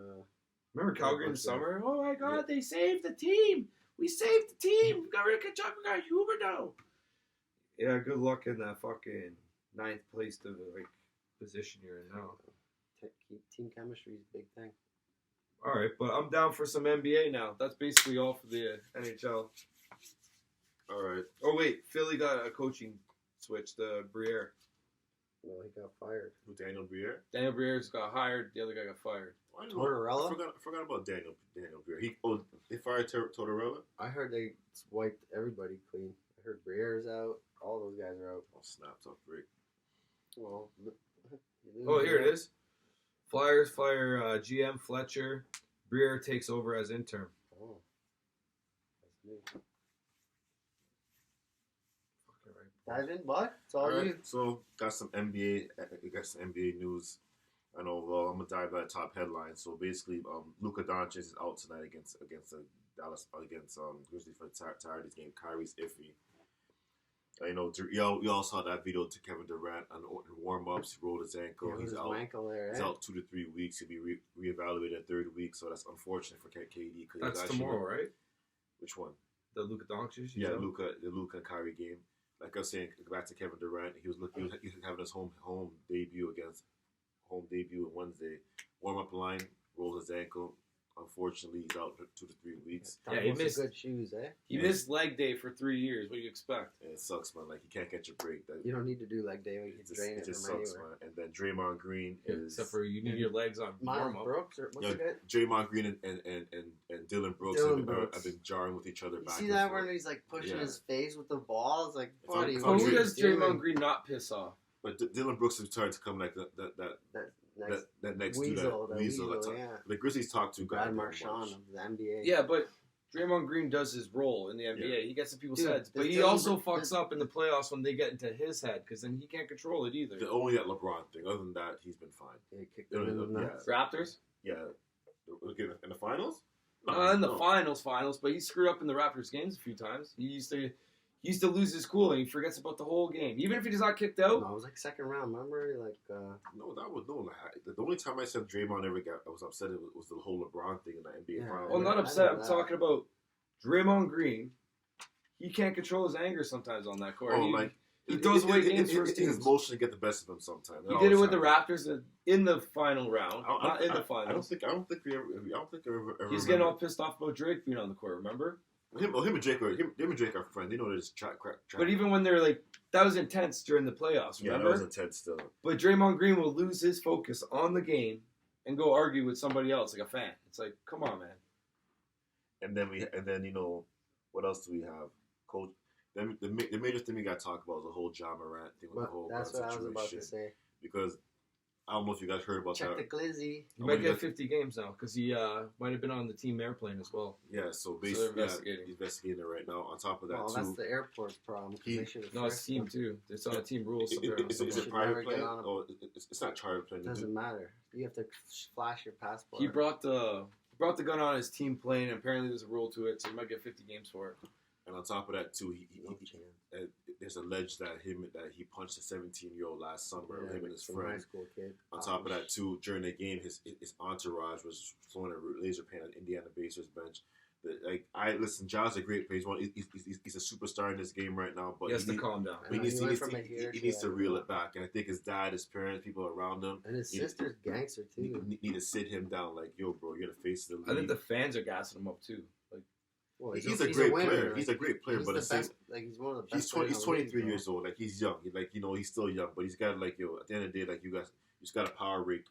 [SPEAKER 3] Remember Calgary in the
[SPEAKER 1] Yeah.
[SPEAKER 3] summer? Oh my god,
[SPEAKER 2] Yeah.
[SPEAKER 3] they saved the team. We saved the team. We got rid of Kachuk. We got Huberdeau. Yeah, good luck in that fucking ninth place to like position you're in now.
[SPEAKER 1] Team chemistry is a big thing.
[SPEAKER 3] All right, but I'm down for some NBA now. That's basically all for the NHL.
[SPEAKER 2] all right.
[SPEAKER 3] Oh wait, Philly got a coaching switch. The Briere.
[SPEAKER 1] Well, he got fired.
[SPEAKER 2] Who, Daniel Briere?
[SPEAKER 3] Daniel Briere's got hired. The other guy got fired.
[SPEAKER 2] I
[SPEAKER 1] Tortorella?
[SPEAKER 2] forgot about Daniel Briere. They fired Tortorella?
[SPEAKER 1] I heard they wiped everybody clean. I heard Briere's out. All those guys are out.
[SPEAKER 2] Oh, snap, tough break.
[SPEAKER 1] Well,
[SPEAKER 3] Oh, here it is. Flyers fire GM Fletcher. Briere takes over as interim.
[SPEAKER 1] Oh, that's new.
[SPEAKER 3] Fucking right.
[SPEAKER 1] Dive in, bud. It's all
[SPEAKER 2] All
[SPEAKER 1] you.
[SPEAKER 2] right, so got some NBA news. I know. Well, I'm gonna dive by the top headline. So basically, Luka Doncic is out tonight against the Dallas Grizzlies for the Tigers game. Kyrie's iffy. You know, you all saw that video to Kevin Durant on warm ups. He rolled his ankle.
[SPEAKER 1] Yeah,
[SPEAKER 2] He's
[SPEAKER 1] his
[SPEAKER 2] out.
[SPEAKER 1] ankle there,
[SPEAKER 2] He's
[SPEAKER 1] eh?
[SPEAKER 2] out 2 to 3 weeks. He'll be reevaluated in the third week. So that's unfortunate for KD.
[SPEAKER 3] That's tomorrow, right?
[SPEAKER 2] Which one?
[SPEAKER 3] The Luka Doncic.
[SPEAKER 2] Yeah, the Luka and Kyrie game. Like I was saying, back to Kevin Durant, he was having his home debut on Wednesday. Warm up line, rolled his ankle. Unfortunately, he's out for 2 to 3 weeks.
[SPEAKER 3] Yeah, he
[SPEAKER 1] Those are
[SPEAKER 3] missed-
[SPEAKER 1] good shoes, eh?
[SPEAKER 3] He missed leg day for 3 years. What do you expect?
[SPEAKER 2] And it sucks, man. Like, he can't catch a break.
[SPEAKER 1] You don't need to do like David. You can drain
[SPEAKER 2] it
[SPEAKER 1] it
[SPEAKER 2] just
[SPEAKER 1] from
[SPEAKER 2] sucks,
[SPEAKER 1] anywhere.
[SPEAKER 2] man. And then Draymond Green is
[SPEAKER 3] Except for you need your legs on
[SPEAKER 1] Miles
[SPEAKER 3] warm up.
[SPEAKER 1] Brooks, or what's
[SPEAKER 2] you
[SPEAKER 1] the
[SPEAKER 2] know,
[SPEAKER 1] guy?
[SPEAKER 2] Draymond Green and Dylan Brooks,
[SPEAKER 1] Dylan
[SPEAKER 2] have,
[SPEAKER 1] Brooks.
[SPEAKER 2] have been jarring with each other
[SPEAKER 1] You
[SPEAKER 2] back
[SPEAKER 1] see
[SPEAKER 2] and
[SPEAKER 1] that
[SPEAKER 2] forth.
[SPEAKER 1] when he's like pushing
[SPEAKER 2] Yeah.
[SPEAKER 1] his face with the ball? It's like,
[SPEAKER 2] If
[SPEAKER 1] buddy,
[SPEAKER 2] I'm-
[SPEAKER 3] Oh,
[SPEAKER 1] what
[SPEAKER 3] who
[SPEAKER 1] are you
[SPEAKER 3] does
[SPEAKER 1] doing?
[SPEAKER 3] Draymond Green not piss off?
[SPEAKER 2] But Dylan Brooks is starting to come like that next
[SPEAKER 1] Weasel,
[SPEAKER 2] dude,
[SPEAKER 1] that Weasel,
[SPEAKER 2] that
[SPEAKER 1] yeah.
[SPEAKER 2] the Grizzlies talk to
[SPEAKER 1] Brad
[SPEAKER 2] God
[SPEAKER 1] Marchand of the NBA.
[SPEAKER 3] Yeah, but Draymond Green does his role in the NBA. He gets in people's
[SPEAKER 1] Dude,
[SPEAKER 3] heads. But
[SPEAKER 1] this
[SPEAKER 3] he
[SPEAKER 1] doesn't-
[SPEAKER 3] also fucks
[SPEAKER 1] this-
[SPEAKER 3] up in the playoffs when they get into his head because then he can't control it either.
[SPEAKER 2] Only that LeBron thing. Other than that, he's been fine.
[SPEAKER 1] He kicked him in the
[SPEAKER 2] Yeah.
[SPEAKER 1] nuts.
[SPEAKER 3] Raptors?
[SPEAKER 2] Yeah, in the finals.
[SPEAKER 3] In the
[SPEAKER 2] No.
[SPEAKER 3] finals, but he screwed up in the Raptors games a few times. He used to lose his cool and he forgets about the whole game. Even if he does not kicked out.
[SPEAKER 1] No, it was like second round. Remember, like
[SPEAKER 2] No, that was no. The only time I said Draymond I was upset was the whole LeBron thing in the NBA
[SPEAKER 1] Yeah.
[SPEAKER 2] finals.
[SPEAKER 3] Well, not
[SPEAKER 1] I
[SPEAKER 3] upset.
[SPEAKER 1] know
[SPEAKER 3] I'm
[SPEAKER 1] that.
[SPEAKER 3] talking about Draymond Green. He can't control his anger sometimes on that court. He throws away games for his team.
[SPEAKER 2] His emotion get the best of him sometimes.
[SPEAKER 3] He did it with the Raptors in the final round, not in the
[SPEAKER 2] I
[SPEAKER 3] finals.
[SPEAKER 2] don't think we ever.
[SPEAKER 3] He's getting all pissed off about Drake being on the court. Remember?
[SPEAKER 2] Him and Drake are friends. They know this track.
[SPEAKER 3] But even when they're like, that was intense during the playoffs.
[SPEAKER 2] yeah, that
[SPEAKER 3] Remember?
[SPEAKER 2] was intense still.
[SPEAKER 3] But Draymond Green will lose his focus on the game and go argue with somebody else, like a fan. It's like, come on, man.
[SPEAKER 2] And then you know, what else do we have? Coach. Then the major thing we got to talk about is the whole John Morant thing with
[SPEAKER 1] but
[SPEAKER 2] the whole
[SPEAKER 1] that's
[SPEAKER 2] Morant
[SPEAKER 1] what I was about to
[SPEAKER 2] situation.
[SPEAKER 1] say.
[SPEAKER 2] Because I don't know if you guys heard about
[SPEAKER 1] Check
[SPEAKER 2] that.
[SPEAKER 1] the glizzy.
[SPEAKER 3] He might get 50 games now because he might have been on the team airplane as well.
[SPEAKER 2] Yeah, so
[SPEAKER 3] they're
[SPEAKER 2] basically,
[SPEAKER 3] investigating.
[SPEAKER 2] he's investigating it right now. On top of that,
[SPEAKER 1] Well,
[SPEAKER 2] too,
[SPEAKER 1] that's the airport's problem. 'Cause
[SPEAKER 2] He-
[SPEAKER 1] they should have
[SPEAKER 3] No, it's
[SPEAKER 1] frisked
[SPEAKER 3] team
[SPEAKER 1] him.
[SPEAKER 3] too. It's on a team rules.
[SPEAKER 2] Is it
[SPEAKER 1] Should
[SPEAKER 2] private
[SPEAKER 1] never get
[SPEAKER 2] plane?
[SPEAKER 1] on a-
[SPEAKER 2] Or it's not private plane.
[SPEAKER 1] Doesn't matter. You have to flash your passport.
[SPEAKER 3] He brought the gun on his team plane, and apparently there's a rule to it, so he might get 50 games for it.
[SPEAKER 2] And on top of that, too,
[SPEAKER 1] No chance.
[SPEAKER 2] they there's alleged that he punched a 17-year-old last summer.
[SPEAKER 1] Yeah,
[SPEAKER 2] him and his
[SPEAKER 1] some
[SPEAKER 2] friend.
[SPEAKER 1] high school kid.
[SPEAKER 2] On top of that, too, during the game, his entourage was throwing a laser paint at Indiana Pacers bench. Ja's a great player. He's a superstar in this game right now. But
[SPEAKER 3] he has to calm down.
[SPEAKER 2] He needs to reel it back. And I think his dad, his parents, people around him,
[SPEAKER 1] and his sister's gangster too.
[SPEAKER 2] Need to sit him down. Like, yo, bro, you're the face of the league.
[SPEAKER 3] I think the fans are gassing him up too. Like,
[SPEAKER 2] well, he's a great player. He's a great player, but
[SPEAKER 1] he's he's one of the best.
[SPEAKER 2] He's 23 years old. Like, he's young. Like, he's still young, but he's got at the end of the day, like, you just got a Power Rate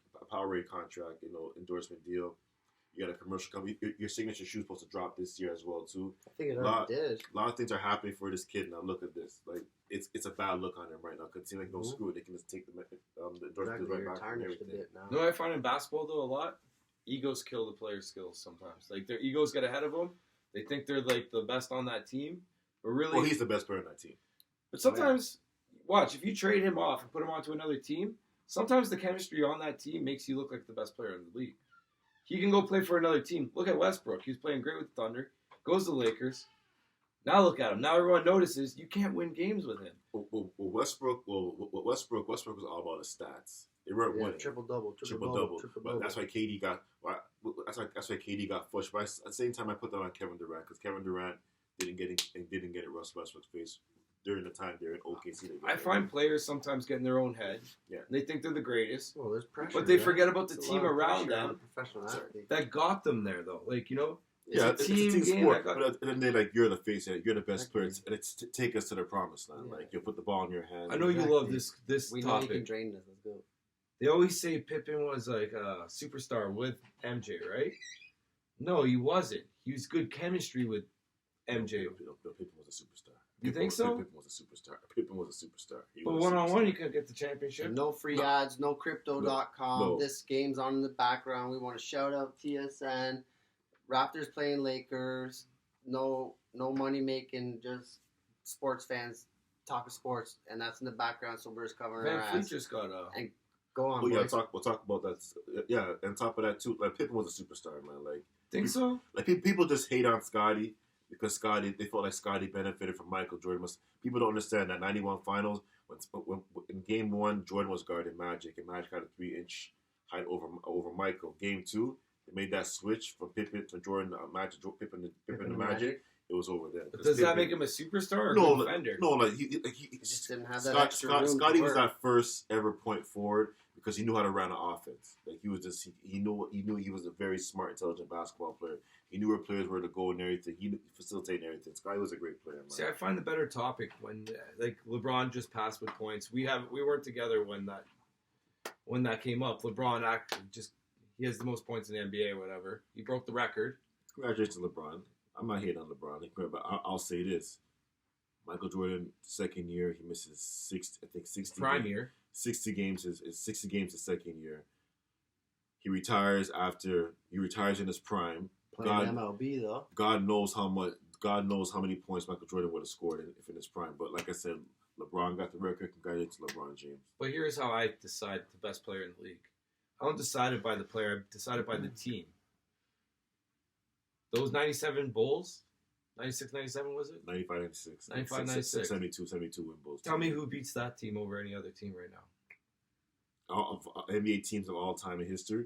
[SPEAKER 2] contract, endorsement deal. You got a commercial company. Your signature shoe's supposed to drop this year as well too.
[SPEAKER 1] I think it already did.
[SPEAKER 2] A lot of things are happening for this kid. Now look at this. Like, it's a bad look on him right now. Because like, no screw it. They can just take the endorsement right back and everything.
[SPEAKER 3] You know what I find in basketball though a lot? Egos kill the players' skills sometimes. Like, their egos get ahead of them. They think they're like the best on that team, but really,
[SPEAKER 2] well, he's the best player on that team.
[SPEAKER 3] But sometimes, watch, if you trade him off and put him onto another team, sometimes the chemistry on that team makes you look like the best player in the league. He can go play for another team. Look at Westbrook. He was playing great with the Thunder. Goes to the Lakers. Now look at him. Now everyone notices you can't win games with him.
[SPEAKER 2] Westbrook was all about his stats. They weren't winning.
[SPEAKER 1] Triple double.
[SPEAKER 2] But that's why KD got. That's why KD got pushed. But at the same time, I put that on Kevin Durant because Kevin Durant didn't get it Russell Westbrook's face during the time they're in OKC.
[SPEAKER 3] I find players sometimes get in their own head. Yeah. They think they're the greatest.
[SPEAKER 1] Well, there's pressure.
[SPEAKER 3] But they forget about the team around them that got them there, though. Like,
[SPEAKER 2] it's a team sport. But at the end of the day, like, you're the face, you're the best player, and it's to take us to the promised land. Yeah. Like, you put the ball in your hands.
[SPEAKER 3] I know you love this
[SPEAKER 1] we
[SPEAKER 3] topic.
[SPEAKER 1] Know you can drain this. Let's go.
[SPEAKER 3] They always say Pippen was like a superstar with MJ, right? No, he wasn't. He was good chemistry with MJ.
[SPEAKER 2] No, Pippen was a superstar.
[SPEAKER 3] You think so?
[SPEAKER 2] Pippen was a superstar.
[SPEAKER 3] But one-on-one, you could get the championship.
[SPEAKER 1] No free ads, no crypto.com. No. This game's on in the background. We want to shout out TSN. Raptors playing Lakers. No money making, just sports fans talking sports. And that's in the background, so we're just covering our ass.
[SPEAKER 3] Van Fleet just got
[SPEAKER 1] And go on,
[SPEAKER 2] we'll talk about that. Yeah, and on top of that, too, like, Pippen was a superstar, man. Like,
[SPEAKER 3] think so?
[SPEAKER 2] Like, people just hate on Scotty. Because they felt like Scotty benefited from Michael Jordan. People don't understand that 91 finals, when in Game 1, Jordan was guarding Magic, and Magic had a 3-inch height over Michael. Game 2, they made that switch from Pippen to Jordan, Pippen to Magic. It was over then.
[SPEAKER 3] But does that make him a superstar or a defender?
[SPEAKER 2] No, he
[SPEAKER 1] just didn't have that extra room.
[SPEAKER 2] Scotty was that first ever point forward because he knew how to run an offense. Like, he was just he knew he was a very smart, intelligent basketball player. He knew where players were to go and everything. He facilitated everything. Scotty was a great player. Man.
[SPEAKER 3] See, I find the better topic when like LeBron just passed with points. We weren't together when that came up. LeBron actually he has the most points in the NBA or whatever. He broke the record.
[SPEAKER 2] Congratulations to LeBron. I'm not hating on LeBron, but I'll say this: Michael Jordan, second year, he misses 60
[SPEAKER 3] prime year.
[SPEAKER 2] 60 games is 60 games his second year. He retires in his prime.
[SPEAKER 1] Playing MLB though.
[SPEAKER 2] God knows how many points Michael Jordan would have scored in his prime. But like I said, LeBron got the record. Congratulations to LeBron James.
[SPEAKER 3] But here's how I decide the best player in the league. I don't decide it by the player. I decide it by the team. Those 97 Bulls, 96, 97 was it?
[SPEAKER 2] 95, 96.
[SPEAKER 3] 95, 96.
[SPEAKER 2] 72 win Bulls.
[SPEAKER 3] Tell me who beats that team over any other team right now.
[SPEAKER 2] Of NBA teams of all time in history?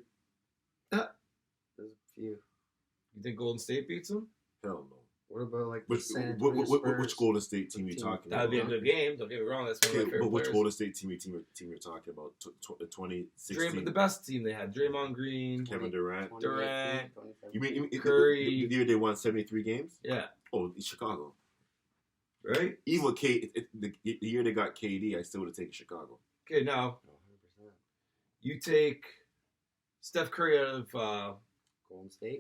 [SPEAKER 1] There's a few.
[SPEAKER 3] You think Golden State beats them?
[SPEAKER 2] Hell no.
[SPEAKER 1] What about like
[SPEAKER 2] which Golden State team you talking about?
[SPEAKER 3] That'd be a good game. Don't get me wrong. That's one of my favorite
[SPEAKER 2] But which
[SPEAKER 3] players.
[SPEAKER 2] Golden State team you're talking about? 2016.
[SPEAKER 3] The best team they had: Draymond Green,
[SPEAKER 2] Kevin Durant. You mean
[SPEAKER 3] Curry?
[SPEAKER 2] The year they won 73 games?
[SPEAKER 3] Yeah.
[SPEAKER 2] Oh, it's Chicago.
[SPEAKER 3] Right.
[SPEAKER 2] Even with the year they got KD, I still would have taken Chicago.
[SPEAKER 3] Okay, now
[SPEAKER 1] 100%.
[SPEAKER 3] You take Steph Curry out of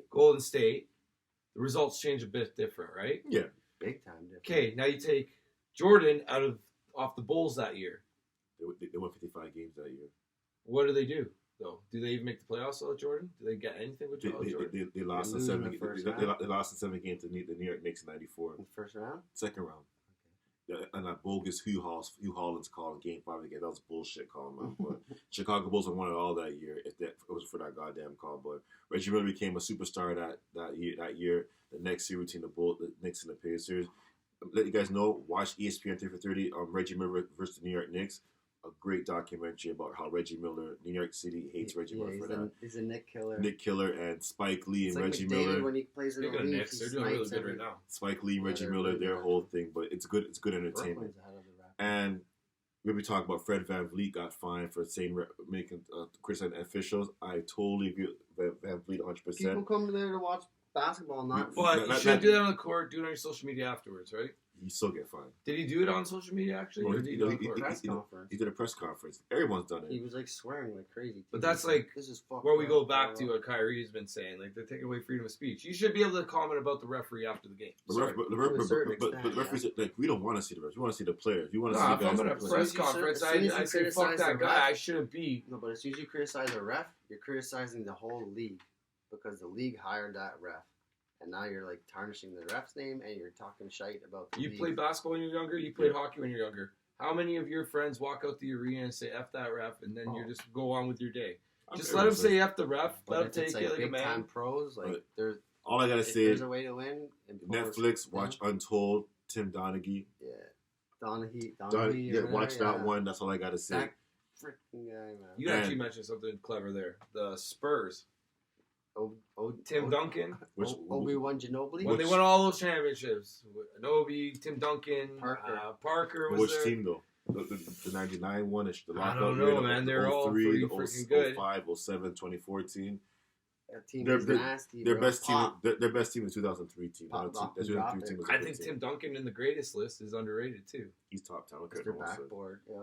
[SPEAKER 1] Golden State.
[SPEAKER 3] The results change a bit different, right?
[SPEAKER 2] Yeah.
[SPEAKER 1] Big time different.
[SPEAKER 3] Okay, now you take Jordan off the Bulls that year.
[SPEAKER 2] They won 55 games that year.
[SPEAKER 3] What do they do, though? Do they even make the playoffs without Jordan? Do they get anything with Jordan?
[SPEAKER 2] They lost in 7 games. They lost in 7 games to the New York Knicks in '94.
[SPEAKER 1] In the first round?
[SPEAKER 2] Second round. Okay. And that bogus Hugh Holland's call in Game 5 again. That was bullshit call, man. But Chicago Bulls won it all that year. If it was for that goddamn call, but Reggie Miller became a superstar that year. The next year between the Knicks and the Pacers, let you guys know. Watch ESPN 3 for 30. Reggie Miller versus the New York Knicks. A great documentary about how Reggie Miller, New York City, hates Reggie Miller for that.
[SPEAKER 1] He's a Nick killer.
[SPEAKER 2] Nick Killer and Spike Lee
[SPEAKER 1] It's
[SPEAKER 2] and
[SPEAKER 1] like
[SPEAKER 2] Reggie
[SPEAKER 1] McDavid
[SPEAKER 2] Miller.
[SPEAKER 1] when he plays in the league,
[SPEAKER 3] Knicks, they're doing really good right now.
[SPEAKER 2] Spike Lee, Reggie
[SPEAKER 1] they're
[SPEAKER 2] Miller,
[SPEAKER 1] really
[SPEAKER 2] their
[SPEAKER 1] good.
[SPEAKER 2] whole thing, but it's good. It's good entertainment.
[SPEAKER 1] Brooklyn's ahead of the Raptors.
[SPEAKER 2] And we'll be talking about Fred VanVleet got fined for saying making criticizing officials. I totally agree with VanVleet 100%.
[SPEAKER 1] People come there to watch basketball, not.
[SPEAKER 3] But you shouldn't do that on the court. Do it on your social media afterwards, right?
[SPEAKER 2] You still get fined.
[SPEAKER 3] Did he do it on social media actually?
[SPEAKER 2] Well,
[SPEAKER 3] Or did he do it on court?
[SPEAKER 1] Press conference.
[SPEAKER 2] He did a press conference. Everyone's done
[SPEAKER 1] He
[SPEAKER 2] it.
[SPEAKER 1] was like swearing like crazy.
[SPEAKER 3] But that's like
[SPEAKER 1] this is fucked
[SPEAKER 3] where we
[SPEAKER 1] up,
[SPEAKER 3] go back
[SPEAKER 1] blah,
[SPEAKER 3] to what Kyrie's been saying. Like, they're taking away freedom of speech. You should be able to comment about the referee after the game.
[SPEAKER 2] But
[SPEAKER 3] Sorry.
[SPEAKER 1] To a certain
[SPEAKER 2] the
[SPEAKER 1] extent,
[SPEAKER 2] referees, like, we don't want to see the refs. We want to see the players. We want to see
[SPEAKER 3] Nah,
[SPEAKER 2] the
[SPEAKER 3] if I'm
[SPEAKER 2] guys.
[SPEAKER 3] at a
[SPEAKER 2] that play.
[SPEAKER 3] press
[SPEAKER 1] As soon as you
[SPEAKER 3] conference,
[SPEAKER 1] as soon as
[SPEAKER 3] I
[SPEAKER 1] you
[SPEAKER 3] say, fuck
[SPEAKER 1] criticize
[SPEAKER 3] that
[SPEAKER 1] the
[SPEAKER 3] guy.
[SPEAKER 1] ref-
[SPEAKER 3] I shouldn't be.
[SPEAKER 1] No, but as soon as you criticize a ref, you're criticizing the whole league because the league hired that ref, and now you're like tarnishing the ref's name and you're talking shite about the
[SPEAKER 3] You
[SPEAKER 1] league.
[SPEAKER 3] played basketball when you were younger. You played hockey when you were younger. How many of your friends walk out the arena and say "F that ref" and then you just go on with your day? Just let him say "F the ref."
[SPEAKER 1] But
[SPEAKER 3] Let him
[SPEAKER 1] if
[SPEAKER 3] take
[SPEAKER 1] it's
[SPEAKER 3] it like a
[SPEAKER 1] big time
[SPEAKER 3] man.
[SPEAKER 1] pros, like
[SPEAKER 2] But
[SPEAKER 1] there's
[SPEAKER 2] All I gotta
[SPEAKER 1] if
[SPEAKER 2] say
[SPEAKER 1] there's
[SPEAKER 2] is
[SPEAKER 1] a way to win.
[SPEAKER 2] Netflix. Watch Untold. Tim Donaghy.
[SPEAKER 1] Yeah, Donaghy.
[SPEAKER 2] Yeah, watch that one. That's all I gotta say.
[SPEAKER 1] That freaking guy, man.
[SPEAKER 3] You actually mentioned something clever there. The Spurs. Tim Duncan.
[SPEAKER 1] Obi-Wan Ginobili.
[SPEAKER 3] When they won all those championships, Anobi, Tim Duncan, Parker was
[SPEAKER 2] Which
[SPEAKER 3] there.
[SPEAKER 2] team though? The 99 one, the
[SPEAKER 3] I
[SPEAKER 2] lockout
[SPEAKER 3] don't know,
[SPEAKER 2] year,
[SPEAKER 3] man.
[SPEAKER 2] the
[SPEAKER 3] They're all
[SPEAKER 2] 03,
[SPEAKER 3] pretty
[SPEAKER 2] the
[SPEAKER 3] freaking good.
[SPEAKER 2] 05, 07, 2014.
[SPEAKER 1] That team
[SPEAKER 2] Their
[SPEAKER 1] was nasty.
[SPEAKER 2] Their
[SPEAKER 1] bro.
[SPEAKER 2] best team.
[SPEAKER 1] Pop.
[SPEAKER 2] Their best team is 2003 team.
[SPEAKER 1] Pop,
[SPEAKER 2] That
[SPEAKER 1] rock,
[SPEAKER 2] 2003 team was a
[SPEAKER 3] I
[SPEAKER 2] good
[SPEAKER 3] think
[SPEAKER 2] team.
[SPEAKER 3] Tim Duncan in the greatest list is underrated too.
[SPEAKER 2] He's top 10. Okay,
[SPEAKER 1] It's their backboard. Yeah,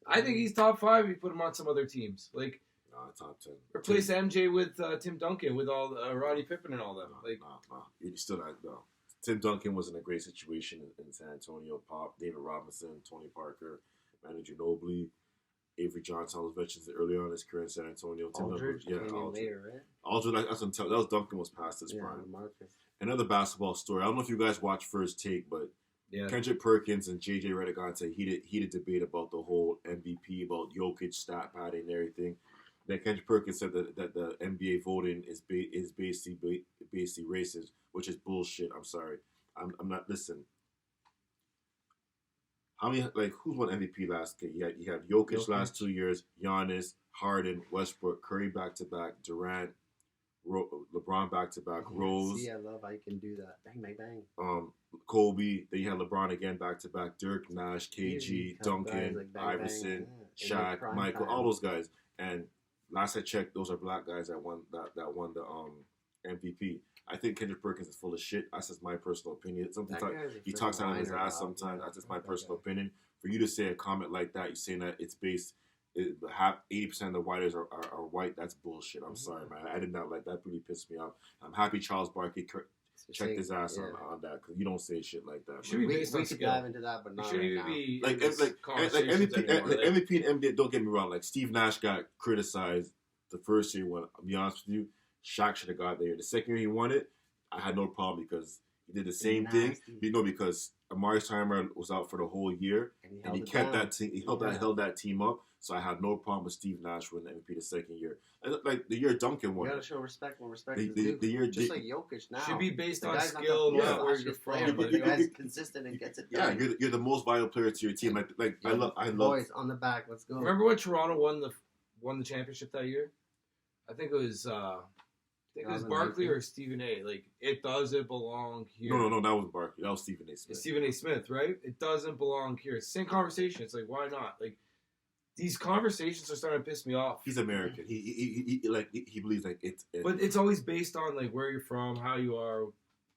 [SPEAKER 3] I think he's top 5 if you put him on some other teams. Like,
[SPEAKER 2] Nah, top 10.
[SPEAKER 3] replace MJ with Tim Duncan with all Roddy Pippen and all them. Like,
[SPEAKER 2] Nah. You're still not. No. Tim Duncan was in a great situation in San Antonio. Pop, David Robinson, Tony Parker, Manu Ginobili, Avery Johnson was veterans early on in his career in San Antonio.
[SPEAKER 1] Aldridge came in
[SPEAKER 2] Aldridge.
[SPEAKER 1] later, right?
[SPEAKER 2] Aldridge, that's what I'm telling. That was Duncan was past his prime.
[SPEAKER 1] Marcus.
[SPEAKER 2] Another basketball story. I don't know if you guys watch First Take, but
[SPEAKER 3] yeah.
[SPEAKER 2] Kendrick Perkins and JJ Redick got into heated debate about the whole MVP, about Jokic stat padding and everything. Then Kendrick Perkins said that the NBA voting is basically racist, which is bullshit. I'm sorry. I'm not. Listen. How many, who's won MVP last year? You had Jokic last 2 years, Giannis, Harden, Westbrook, Curry back-to-back, Durant, LeBron back-to-back, Rose.
[SPEAKER 1] See, I love how you can do that. Bang, bang, bang.
[SPEAKER 2] Kobe. Then you had LeBron again back-to-back, Dirk, Nash, KG,
[SPEAKER 1] Easy, tough
[SPEAKER 2] Duncan,
[SPEAKER 1] guys like bang,
[SPEAKER 2] Iverson,
[SPEAKER 1] bang. Yeah.
[SPEAKER 2] Shaq,
[SPEAKER 1] Prime
[SPEAKER 2] Michael,
[SPEAKER 1] time.
[SPEAKER 2] all those guys. And last I checked, those are black guys that won the MVP. I think Kendrick Perkins is full of shit. That's just my personal opinion. He talks out of his ass sometimes. That's just my personal opinion. For you to say a comment like that, you're saying that it's based, 80% of the whites are white. That's bullshit. I'm sorry, man. I did not like that. Really pissed me off. I'm happy Charles Barkley checked his ass on that because you don't say shit like that.
[SPEAKER 3] Should be based on
[SPEAKER 1] we could
[SPEAKER 3] skill.
[SPEAKER 1] dive into that, but not right now.
[SPEAKER 3] Be
[SPEAKER 2] Like MVP and NBA. Don't get me wrong. Like Steve Nash got criticized the first year. When I'll be honest with you, Shaq should have got there. The second year he won it, I had no problem because he did the same thing. Because Amari Timer was out for the whole year, and he kept that team. He held that team up. So I had no problem with Steve Nash winning the MVP the second year. And like the year Duncan won,
[SPEAKER 1] You gotta show respect when respect
[SPEAKER 2] The-
[SPEAKER 1] is
[SPEAKER 2] the-
[SPEAKER 1] due.
[SPEAKER 2] the year-
[SPEAKER 1] Just
[SPEAKER 2] the-
[SPEAKER 1] like Jokic now.
[SPEAKER 3] Should be based
[SPEAKER 1] The
[SPEAKER 3] on
[SPEAKER 1] guy's not
[SPEAKER 3] skill,
[SPEAKER 1] the
[SPEAKER 3] not where
[SPEAKER 1] flashiest
[SPEAKER 3] you're
[SPEAKER 1] player,
[SPEAKER 3] from.
[SPEAKER 1] but the guy's consistent and gets it
[SPEAKER 2] yeah,
[SPEAKER 1] done.
[SPEAKER 2] you're the most valuable player to your team. I love.
[SPEAKER 1] Boys on the back. Let's go.
[SPEAKER 3] Remember when Toronto won the championship that year? I think it was Barkley or Stephen A. Like, it doesn't belong here.
[SPEAKER 2] No, that was Barkley. That was Stephen A. Smith.
[SPEAKER 3] It's Stephen A. Smith, right? It doesn't belong here. Same conversation. It's like, why not? Like, these conversations are starting to piss me off.
[SPEAKER 2] He's American. He believes like it's.
[SPEAKER 3] But it's always based on like where you're from, how you are,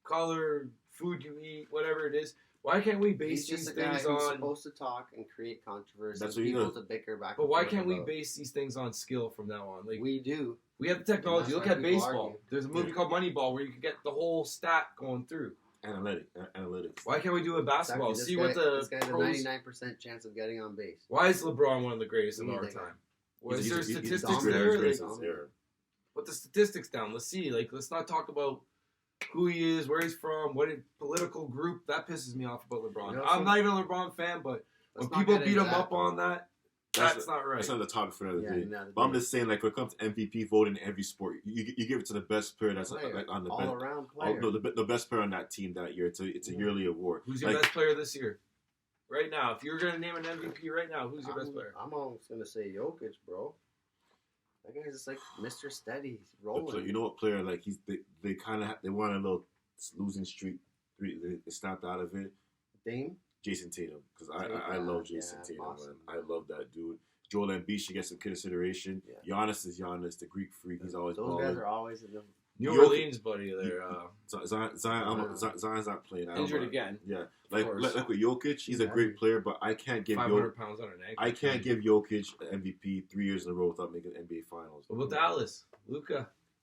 [SPEAKER 3] color, food you eat, whatever it is. Why can't we base
[SPEAKER 1] He's just
[SPEAKER 3] these
[SPEAKER 1] a guy
[SPEAKER 3] things
[SPEAKER 1] who's
[SPEAKER 3] on?
[SPEAKER 1] supposed to talk and create controversy.
[SPEAKER 2] That's what he
[SPEAKER 1] people
[SPEAKER 2] does.
[SPEAKER 1] to bicker back.
[SPEAKER 3] But
[SPEAKER 1] and
[SPEAKER 3] why
[SPEAKER 1] forth
[SPEAKER 3] can't we
[SPEAKER 1] about.
[SPEAKER 3] base these things on skill from now on? Like,
[SPEAKER 1] We do.
[SPEAKER 3] we have the technology.
[SPEAKER 1] And
[SPEAKER 3] Look
[SPEAKER 1] that's
[SPEAKER 3] at
[SPEAKER 1] why people
[SPEAKER 3] baseball.
[SPEAKER 1] argue.
[SPEAKER 3] There's a movie called Moneyball where you can get the whole stat going through.
[SPEAKER 2] Analytics.
[SPEAKER 3] Why can't we do it basketball?
[SPEAKER 1] Exactly.
[SPEAKER 3] See what the
[SPEAKER 1] this guy's a
[SPEAKER 3] pros.
[SPEAKER 1] 99% chance of getting on base.
[SPEAKER 3] Why is LeBron one of the greatest of
[SPEAKER 1] We
[SPEAKER 3] our
[SPEAKER 1] need that
[SPEAKER 3] time?
[SPEAKER 1] guy.
[SPEAKER 3] Is there statistics
[SPEAKER 1] dominant.
[SPEAKER 3] there?
[SPEAKER 1] He's
[SPEAKER 3] Like,
[SPEAKER 1] dominant.
[SPEAKER 3] put the statistics down. Let's see. Like, let's not talk about who he is, where he's from, what political group. That pisses me off about LeBron.
[SPEAKER 1] You know,
[SPEAKER 3] I'm not even a LeBron fan, but when
[SPEAKER 1] Let's not
[SPEAKER 3] people
[SPEAKER 1] get
[SPEAKER 3] beat
[SPEAKER 1] into
[SPEAKER 3] him
[SPEAKER 1] that,
[SPEAKER 3] up
[SPEAKER 1] though.
[SPEAKER 3] on that, That's not right.
[SPEAKER 2] That's not the topic for another day.
[SPEAKER 1] Another
[SPEAKER 2] But I'm
[SPEAKER 1] day.
[SPEAKER 2] just saying, like, when it comes to MVP voting in every sport, you give it to the best player that's
[SPEAKER 1] Player.
[SPEAKER 2] like on the
[SPEAKER 1] all
[SPEAKER 2] best,
[SPEAKER 1] around player.
[SPEAKER 2] the best player on that team that year. It's a yearly award.
[SPEAKER 3] Who's your best player this year? Right now, if you were gonna name an MVP right now, who's your best player?
[SPEAKER 1] I'm almost gonna say Jokic, bro. That guy's just like Mr. Steady. He's rolling.
[SPEAKER 2] You know what player? Like they kind of they won a little losing streak. They snapped out of it.
[SPEAKER 1] Dame.
[SPEAKER 2] Jason Tatum, because I love Jason Tatum, awesome. Man. I love that dude. Joel Embiid should get some consideration. Yeah. Giannis is Giannis, the Greek freak. He's always
[SPEAKER 1] those guys are always in the
[SPEAKER 3] New Orleans, buddy. There,
[SPEAKER 2] Zion's not playing.
[SPEAKER 3] Injured again.
[SPEAKER 2] Yeah, like with Jokic, he's a great player, but I can't give
[SPEAKER 3] 500 pounds on an ankle.
[SPEAKER 2] I can't give Jokic MVP 3 years in a row without making NBA Finals.
[SPEAKER 3] What about Dallas?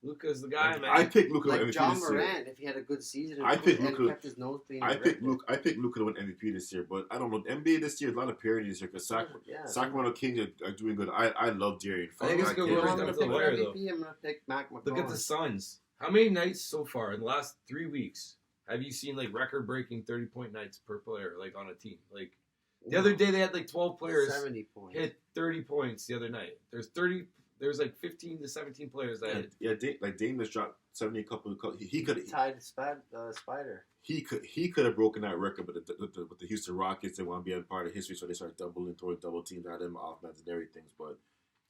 [SPEAKER 3] Luka's the guy, man.
[SPEAKER 2] I picked Luka
[SPEAKER 1] like
[SPEAKER 2] MVP
[SPEAKER 1] John
[SPEAKER 2] this
[SPEAKER 1] Morant,
[SPEAKER 2] year.
[SPEAKER 1] if he had a good season
[SPEAKER 2] I picked
[SPEAKER 1] and
[SPEAKER 2] Luka.
[SPEAKER 1] kept his nose clean.
[SPEAKER 2] I picked Luka to win MVP this year, but I don't know. NBA this year, a lot of parity this year because Sacramento Kings are doing good. I love De'Aaron Fox.
[SPEAKER 3] I think it's good. I'm
[SPEAKER 1] going to pick MVP. I'm going to pick Mac McClung.
[SPEAKER 3] Look at the Suns. How many nights so far in the last 3 weeks have you seen like record-breaking 30-point nights per player like on a team? Like the other day they had like 12 players
[SPEAKER 1] 70 points.
[SPEAKER 3] hit 30 points the other night. There's like 15 to 17 players that hit.
[SPEAKER 2] Yeah, like Dame has dropped 70 a couple. He could
[SPEAKER 1] tied Spider.
[SPEAKER 2] He could have broken that record, but with the Houston Rockets, they want to be a part of history, so they start throwing double teams at him, offense and everything. But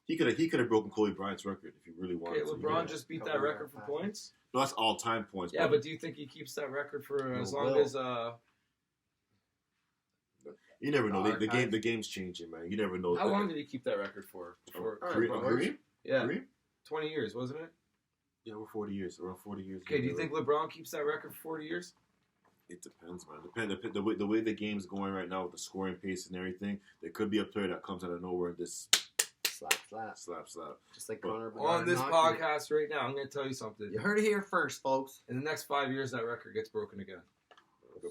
[SPEAKER 2] he could have broken Kobe Bryant's record if he really wanted to.
[SPEAKER 3] LeBron just beat that record for points.
[SPEAKER 2] No, that's all time points.
[SPEAKER 3] Yeah, but do you think he keeps that record for as long as?
[SPEAKER 2] You never know. The game's changing, man. You never know.
[SPEAKER 3] How long did he keep that record for?
[SPEAKER 2] Kareem?
[SPEAKER 3] Yeah,
[SPEAKER 2] Kareem?
[SPEAKER 3] 20 years, wasn't it?
[SPEAKER 2] Yeah, we're 40 years. Around 40 years.
[SPEAKER 3] Okay, do you think LeBron keeps that record for 40 years?
[SPEAKER 2] It depends, man. The way the game's going right now with the scoring pace and everything, there could be a player that comes out of nowhere and just slap.
[SPEAKER 1] Just like Connor.
[SPEAKER 3] On this podcast right now, I'm going to tell you something.
[SPEAKER 1] You heard it here first, folks.
[SPEAKER 3] In the next 5 years, that record gets broken again.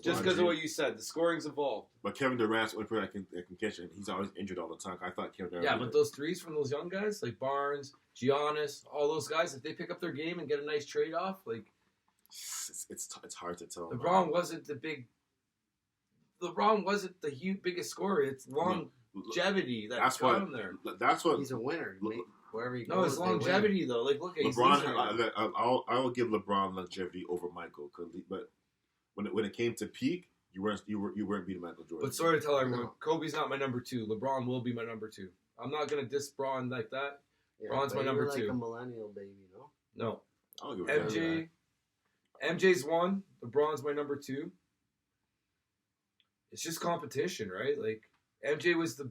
[SPEAKER 3] Just because of what you said, the scoring's evolved.
[SPEAKER 2] But Kevin Durant's the only player that can catch it. He's always injured all the time. I thought Kevin Durant.
[SPEAKER 3] Yeah, but those threes from those young guys like Barnes, Giannis, all those guys, if they pick up their game and get a nice trade off, like
[SPEAKER 2] it's hard to tell.
[SPEAKER 3] LeBron wasn't the biggest scorer. It's longevity that got him there.
[SPEAKER 2] That's what
[SPEAKER 1] he's a winner. Wherever he goes,
[SPEAKER 3] no, it's longevity though. Like look at
[SPEAKER 2] LeBron. I will give LeBron longevity over Michael, but. When it came to peak, you weren't beating Michael Jordan.
[SPEAKER 3] But sorry to tell everyone, Kobe's not my number 2. LeBron will be my number 2. I'm not gonna diss Bron like that.
[SPEAKER 1] Yeah,
[SPEAKER 3] Bron's my number 2.
[SPEAKER 1] Like a millennial baby, no?
[SPEAKER 3] No. MJ's 1. LeBron's my number 2. It's just competition, right? Like MJ was the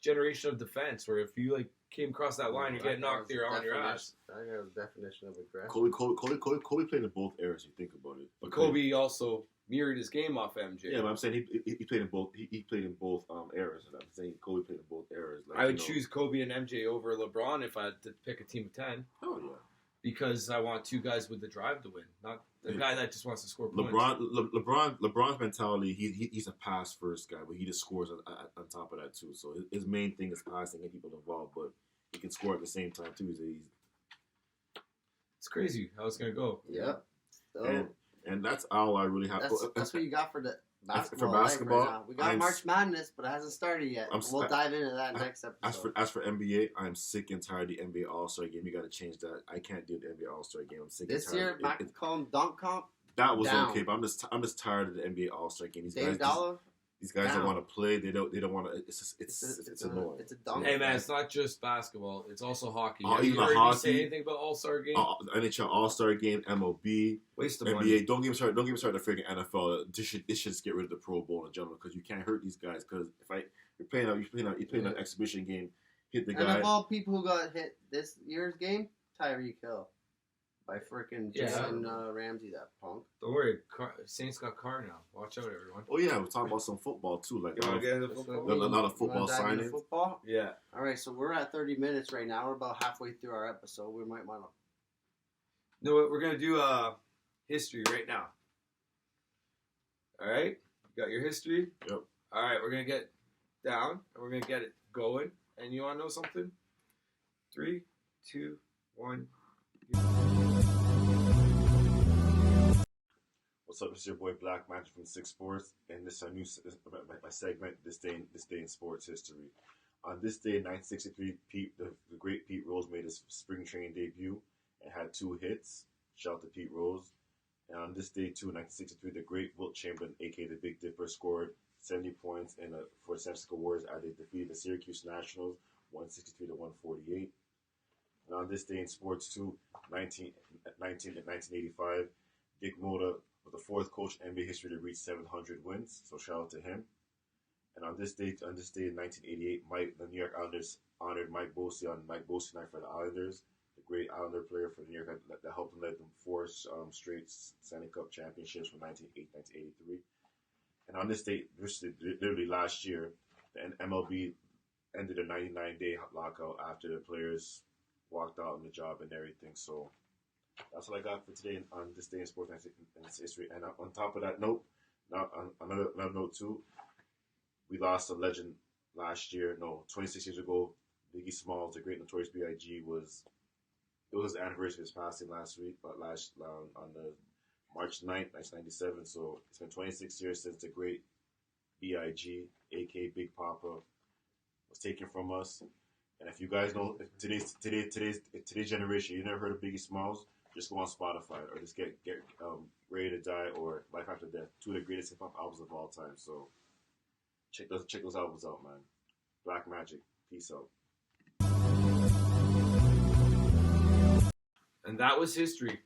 [SPEAKER 3] generation of defense, where if you like came across that line, you're getting knocked there on your ass.
[SPEAKER 1] That was the definition of aggression.
[SPEAKER 2] Kobe played in both eras. You think about it.
[SPEAKER 3] But Kobe also mirrored his game off MJ.
[SPEAKER 2] Yeah, but I'm saying he played in both. He played in both eras. And I'm saying Kobe played in both eras. Like,
[SPEAKER 3] I would choose Kobe and MJ over LeBron if I had to pick a team of 10.
[SPEAKER 2] Oh yeah.
[SPEAKER 3] Because I want 2 guys with the drive to win, not the guy that just wants to score points.
[SPEAKER 2] LeBron's mentality. He's a pass first guy, but he just scores on top of that too. So his main thing is passing and people involved, but he can score at the same time too.
[SPEAKER 3] It's crazy how it's gonna go.
[SPEAKER 1] Yeah.
[SPEAKER 2] So, and that's all I really have.
[SPEAKER 1] That's what you got for the basketball.
[SPEAKER 2] For basketball,
[SPEAKER 1] right now. We got March Madness, but it hasn't started yet. We'll dive into that next episode.
[SPEAKER 2] As for NBA, I'm sick and tired of the NBA All-Star Game. You got to change that. I can't do the NBA All-Star Game. I'm sick and tired.
[SPEAKER 1] This year, Mac McClung dunk comp.
[SPEAKER 2] That was okay, but I'm just tired of the NBA All-Star Game. These guys don't want to play. They don't want to. It's annoying.
[SPEAKER 1] It's a dunk.
[SPEAKER 3] Hey man, it's not just basketball. It's also hockey.
[SPEAKER 2] Have
[SPEAKER 3] you heard
[SPEAKER 2] hockey,
[SPEAKER 3] me say anything about All-Star Game?
[SPEAKER 2] NHL All-Star Game, MLB,
[SPEAKER 3] waste of
[SPEAKER 2] NBA.
[SPEAKER 3] money.
[SPEAKER 2] Don't get me started. Don't get me started. The freaking NFL. This should just get rid of the Pro Bowl in general because you can't hurt these guys. Because you're playing an exhibition game, hit the guy.
[SPEAKER 1] And of all people who got hit this year's game, Tyreek Hill. By freaking Jason Ramsey, that punk.
[SPEAKER 3] Don't worry, Saints got Carr now. Watch out, everyone.
[SPEAKER 2] Oh yeah, we're talking about some football too. Like
[SPEAKER 3] you want to get into football?
[SPEAKER 2] A lot of football signings.
[SPEAKER 1] Football?
[SPEAKER 3] Yeah.
[SPEAKER 1] All right, so we're at 30 minutes right now. We're about halfway through our episode. We might want to.
[SPEAKER 3] No, we're gonna do history right now. All right, you got your history.
[SPEAKER 2] Yep.
[SPEAKER 3] All right, we're gonna get down and we're gonna get it going. And you wanna know something? 3, 2, 1.
[SPEAKER 2] What's up? It's your boy Black Magic from 6Sports, and this is my segment. This day in sports history. On this day in 1963, the great Pete Rose made his spring training debut and had 2 hits. Shout out to Pete Rose. And on this day, too, in 1963, the great Wilt Chamberlain, a.k.a. the Big Dipper, scored 70 points for the San Francisco Warriors as they defeated the Syracuse Nationals 163 to 148. And on this day in sports, too, 1985, Dick Moda was the 4th coach in NBA history to reach 700 wins. So shout out to him. And on this day in 1988, the New York Islanders honored Mike Bossy on Mike Bossy Night for the Islanders, the great Islander player for the New York that helped them lead them 4 straight Stanley Cup championships from 1983. And on this date, literally last year, the MLB ended a 99-day lockout after the players walked out on the job and everything. So that's what I got for today on this day in sports and history. And on top of that note, now on another note too, we lost a legend last year. 26 years ago, Biggie Smalls, the great Notorious B.I.G. It was his anniversary of his passing last week, but on the March 9th, 1997. So it's been 26 years since the great B.I.G., a.k.a. Big Papa, was taken from us. And if you guys know today's generation, you never heard of Biggie Smalls, just go on Spotify or just get Ready to Die or Life After Death, 2 of the greatest hip hop albums of all time. So check those albums out, man. Black Magic, peace out.
[SPEAKER 3] And that was history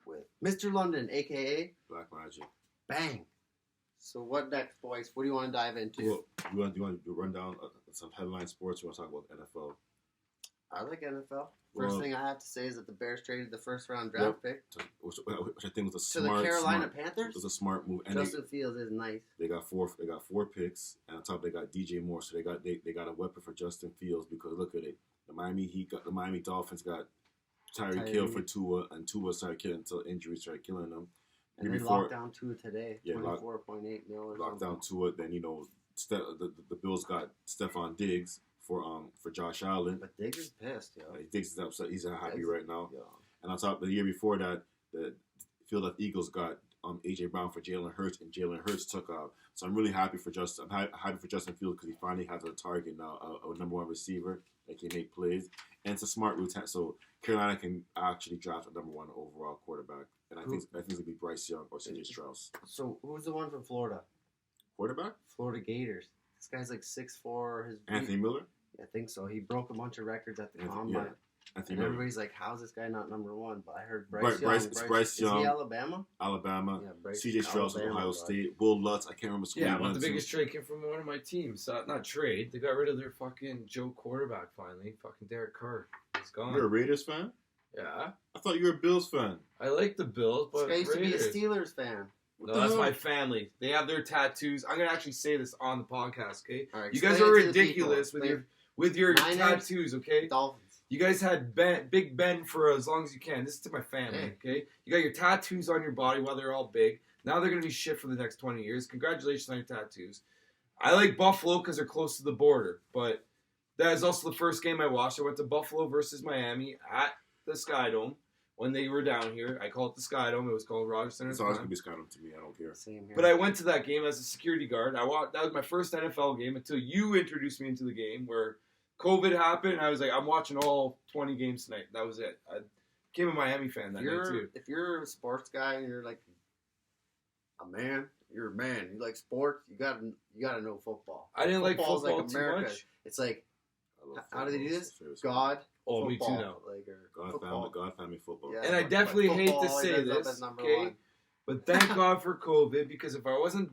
[SPEAKER 1] with Mr. London, a.k.a.
[SPEAKER 2] Black Magic.
[SPEAKER 1] Bang. So what next, boys? What do you want to dive into?
[SPEAKER 2] Well, you want to run down some headline sports? You want to talk about NFL?
[SPEAKER 1] I like NFL. First thing I have to say is that the Bears traded the first-round draft pick
[SPEAKER 2] which I think was a
[SPEAKER 1] to the Carolina Panthers.
[SPEAKER 2] It was a smart move. And
[SPEAKER 1] Justin Fields is nice.
[SPEAKER 2] They got 4 picks, and on top they got DJ Moore, so they got a weapon for Justin Fields. Because look at it, the Miami Dolphins got Tyreek Hill for Tua, and Tua started killing until injuries started killing them.
[SPEAKER 1] And they locked down Tua today, $24.8 million.
[SPEAKER 2] Locked down Tua. Then the Bills got Stephon Diggs for Josh Allen.
[SPEAKER 1] But Diggs is pissed, yo.
[SPEAKER 2] Diggs is upset. He's not happy right now.
[SPEAKER 1] Yo.
[SPEAKER 2] And on top of the year before that, the Philadelphia Eagles got A.J. Brown for Jalen Hurts, and Jalen Hurts took out. So I'm really happy for Justin. I'm happy for Justin Fields because he finally has a target now, a number 1 receiver that can make plays, and it's a smart route. So Carolina can actually draft a number 1 overall quarterback, and I think it's gonna be Bryce Young or C.J. Strauss.
[SPEAKER 1] So who's the one from Florida?
[SPEAKER 2] Quarterback?
[SPEAKER 1] Florida Gators. This guy's like 6'4".
[SPEAKER 2] Anthony Miller?
[SPEAKER 1] I think so. He broke a bunch of records at the combine.
[SPEAKER 2] Yeah. And
[SPEAKER 1] everybody's like, how's this guy not number 1? But I heard
[SPEAKER 2] Bryce Young.
[SPEAKER 1] Is he Alabama?
[SPEAKER 2] Alabama.
[SPEAKER 1] Yeah,
[SPEAKER 2] C.J. Strauss of Ohio State. Will Lutz. I can't remember.
[SPEAKER 3] Yeah, but the biggest trade came from one of my teams. Not trade. They got rid of their fucking Joe quarterback finally. Fucking Derek Carr. He's gone.
[SPEAKER 2] You're a Raiders fan?
[SPEAKER 3] Yeah.
[SPEAKER 2] I thought you were a Bills fan.
[SPEAKER 3] I like the Bills, but
[SPEAKER 1] I used to be a Steelers fan.
[SPEAKER 3] No, that's my family. They have their tattoos. I'm gonna actually say this on the podcast, okay?
[SPEAKER 1] Right,
[SPEAKER 3] you guys are ridiculous with your tattoos, okay?
[SPEAKER 1] Dolphins.
[SPEAKER 3] You guys had Big Ben for as long as you can. This is to my family, okay? You got your tattoos on your body while they're all big. Now they're gonna be shit for the next 20 years. Congratulations on your tattoos. I like Buffalo because they're close to the border, but that is also the first game I watched. I went to Buffalo versus Miami at the Skydome. When they were down here, I call it the Skydome. It was called Rogers Center.
[SPEAKER 2] It's always going to be Skydome to me. I don't care.
[SPEAKER 1] Same here.
[SPEAKER 3] But I went to that game as a security guard. That was my first NFL game until you introduced me into the game where COVID happened. And I was like, I'm watching all 20 games tonight. That was it. I became a Miami fan that night, too.
[SPEAKER 1] If you're a sports guy and you're like a man, you're a man. You like sports, you gotta know football.
[SPEAKER 3] I didn't like football
[SPEAKER 1] like America.
[SPEAKER 3] Too much.
[SPEAKER 1] It's like, how do they do this?
[SPEAKER 3] God.
[SPEAKER 1] Oh,
[SPEAKER 3] me too now.
[SPEAKER 2] God, family football.
[SPEAKER 3] Yeah, and I definitely hate to say this, okay? But thank God for COVID, because if I wasn't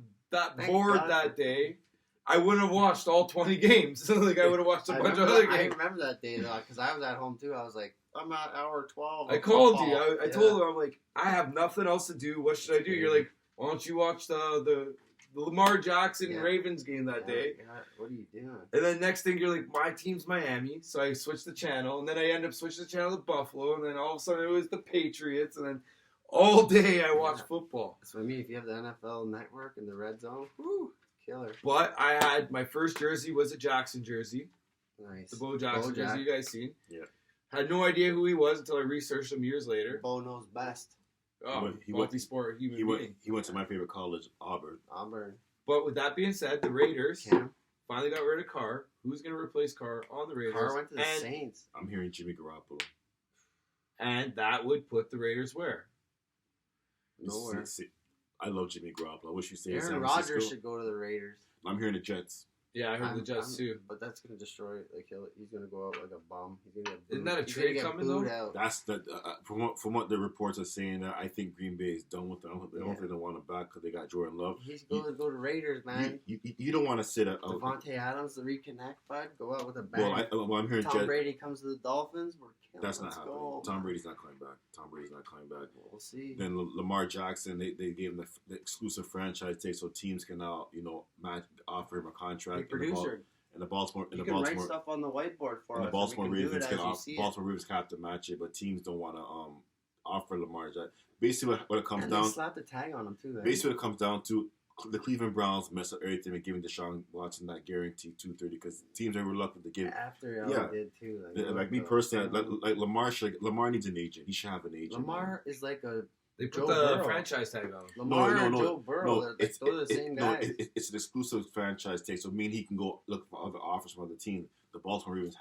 [SPEAKER 3] bored that day, I wouldn't have watched all 20 games. Like, I would have watched a bunch of other games.
[SPEAKER 1] I remember that day, though, because I was at home, too. I was like, I'm at hour 12.
[SPEAKER 3] I called you. I told him, I'm like, I have nothing else to do. What should I do? You're like, why don't you watch the Lamar Jackson Ravens game that day?
[SPEAKER 1] God, what are you doing?
[SPEAKER 3] And then next thing, you're like, my team's Miami. So I switched the channel. And then I end up switching the channel to Buffalo. And then all of a sudden, it was the Patriots. And then all day, I watched football.
[SPEAKER 1] That's what I mean. If you have the NFL Network in the red zone, whoo, killer.
[SPEAKER 3] But I had, my first jersey was a Jackson jersey.
[SPEAKER 1] Nice.
[SPEAKER 3] The Bo Jackson jersey you guys seen.
[SPEAKER 2] Yeah.
[SPEAKER 3] Had no idea who he was until I researched him years later.
[SPEAKER 1] Bo knows best.
[SPEAKER 3] Oh, multi-sport human being.
[SPEAKER 2] He went to my favorite college, Auburn.
[SPEAKER 1] Auburn.
[SPEAKER 3] But with that being said, the Raiders finally got rid of Carr. Who's going to replace Carr on the Raiders?
[SPEAKER 1] Carr went to the Saints.
[SPEAKER 2] I'm hearing Jimmy Garoppolo.
[SPEAKER 3] And that would put the Raiders where?
[SPEAKER 1] Nowhere.
[SPEAKER 2] I love Jimmy Garoppolo. I wish you say
[SPEAKER 1] Aaron Rodgers should go to the Raiders.
[SPEAKER 2] I'm hearing the Jets.
[SPEAKER 3] Yeah, I heard the Jets too.
[SPEAKER 1] But that's gonna destroy. Like he's gonna go out like a bum. He's gonna get
[SPEAKER 3] Isn't that a
[SPEAKER 1] he's
[SPEAKER 3] trade
[SPEAKER 1] gonna get
[SPEAKER 3] coming
[SPEAKER 1] booed
[SPEAKER 3] though?
[SPEAKER 1] out.
[SPEAKER 2] That's the from what the reports are saying. I think Green Bay is done with them. They don't think they want him back because they got Jordan Love.
[SPEAKER 1] He's going to go to Raiders, man.
[SPEAKER 2] You don't want to sit at
[SPEAKER 1] Devontae Adams to reconnect, bud. Go out with a bang.
[SPEAKER 2] Well, I'm hearing
[SPEAKER 1] Tom Brady comes to the Dolphins. We're killing.
[SPEAKER 2] That's not happening.
[SPEAKER 1] Go,
[SPEAKER 2] Tom Brady's not coming back.
[SPEAKER 1] We'll see.
[SPEAKER 2] Then Lamar Jackson, they gave him the exclusive franchise tag, so teams can now offer him a contract.
[SPEAKER 1] Producer.
[SPEAKER 2] And the Baltimore
[SPEAKER 1] you can write stuff on the whiteboard for us.
[SPEAKER 2] And the Baltimore Ravens have to match it, but teams don't want to offer Lamar Jackson. Basically, what it comes down.
[SPEAKER 1] They slapped a tag on him too.
[SPEAKER 2] Basically, what it comes down to, the Cleveland Browns mess up everything and giving Deshaun Watson that guarantee $230 because teams are reluctant to give.
[SPEAKER 1] After y'all did too.
[SPEAKER 2] Like me personally, like Lamar needs an agent. He should have an agent.
[SPEAKER 1] Lamar is like a.
[SPEAKER 3] They put the franchise tag on him.
[SPEAKER 1] Lamar and Joe Burrow, those are the same guys.
[SPEAKER 2] It's an exclusive franchise tag, so he can go look for other offers from other teams. The Baltimore Ravens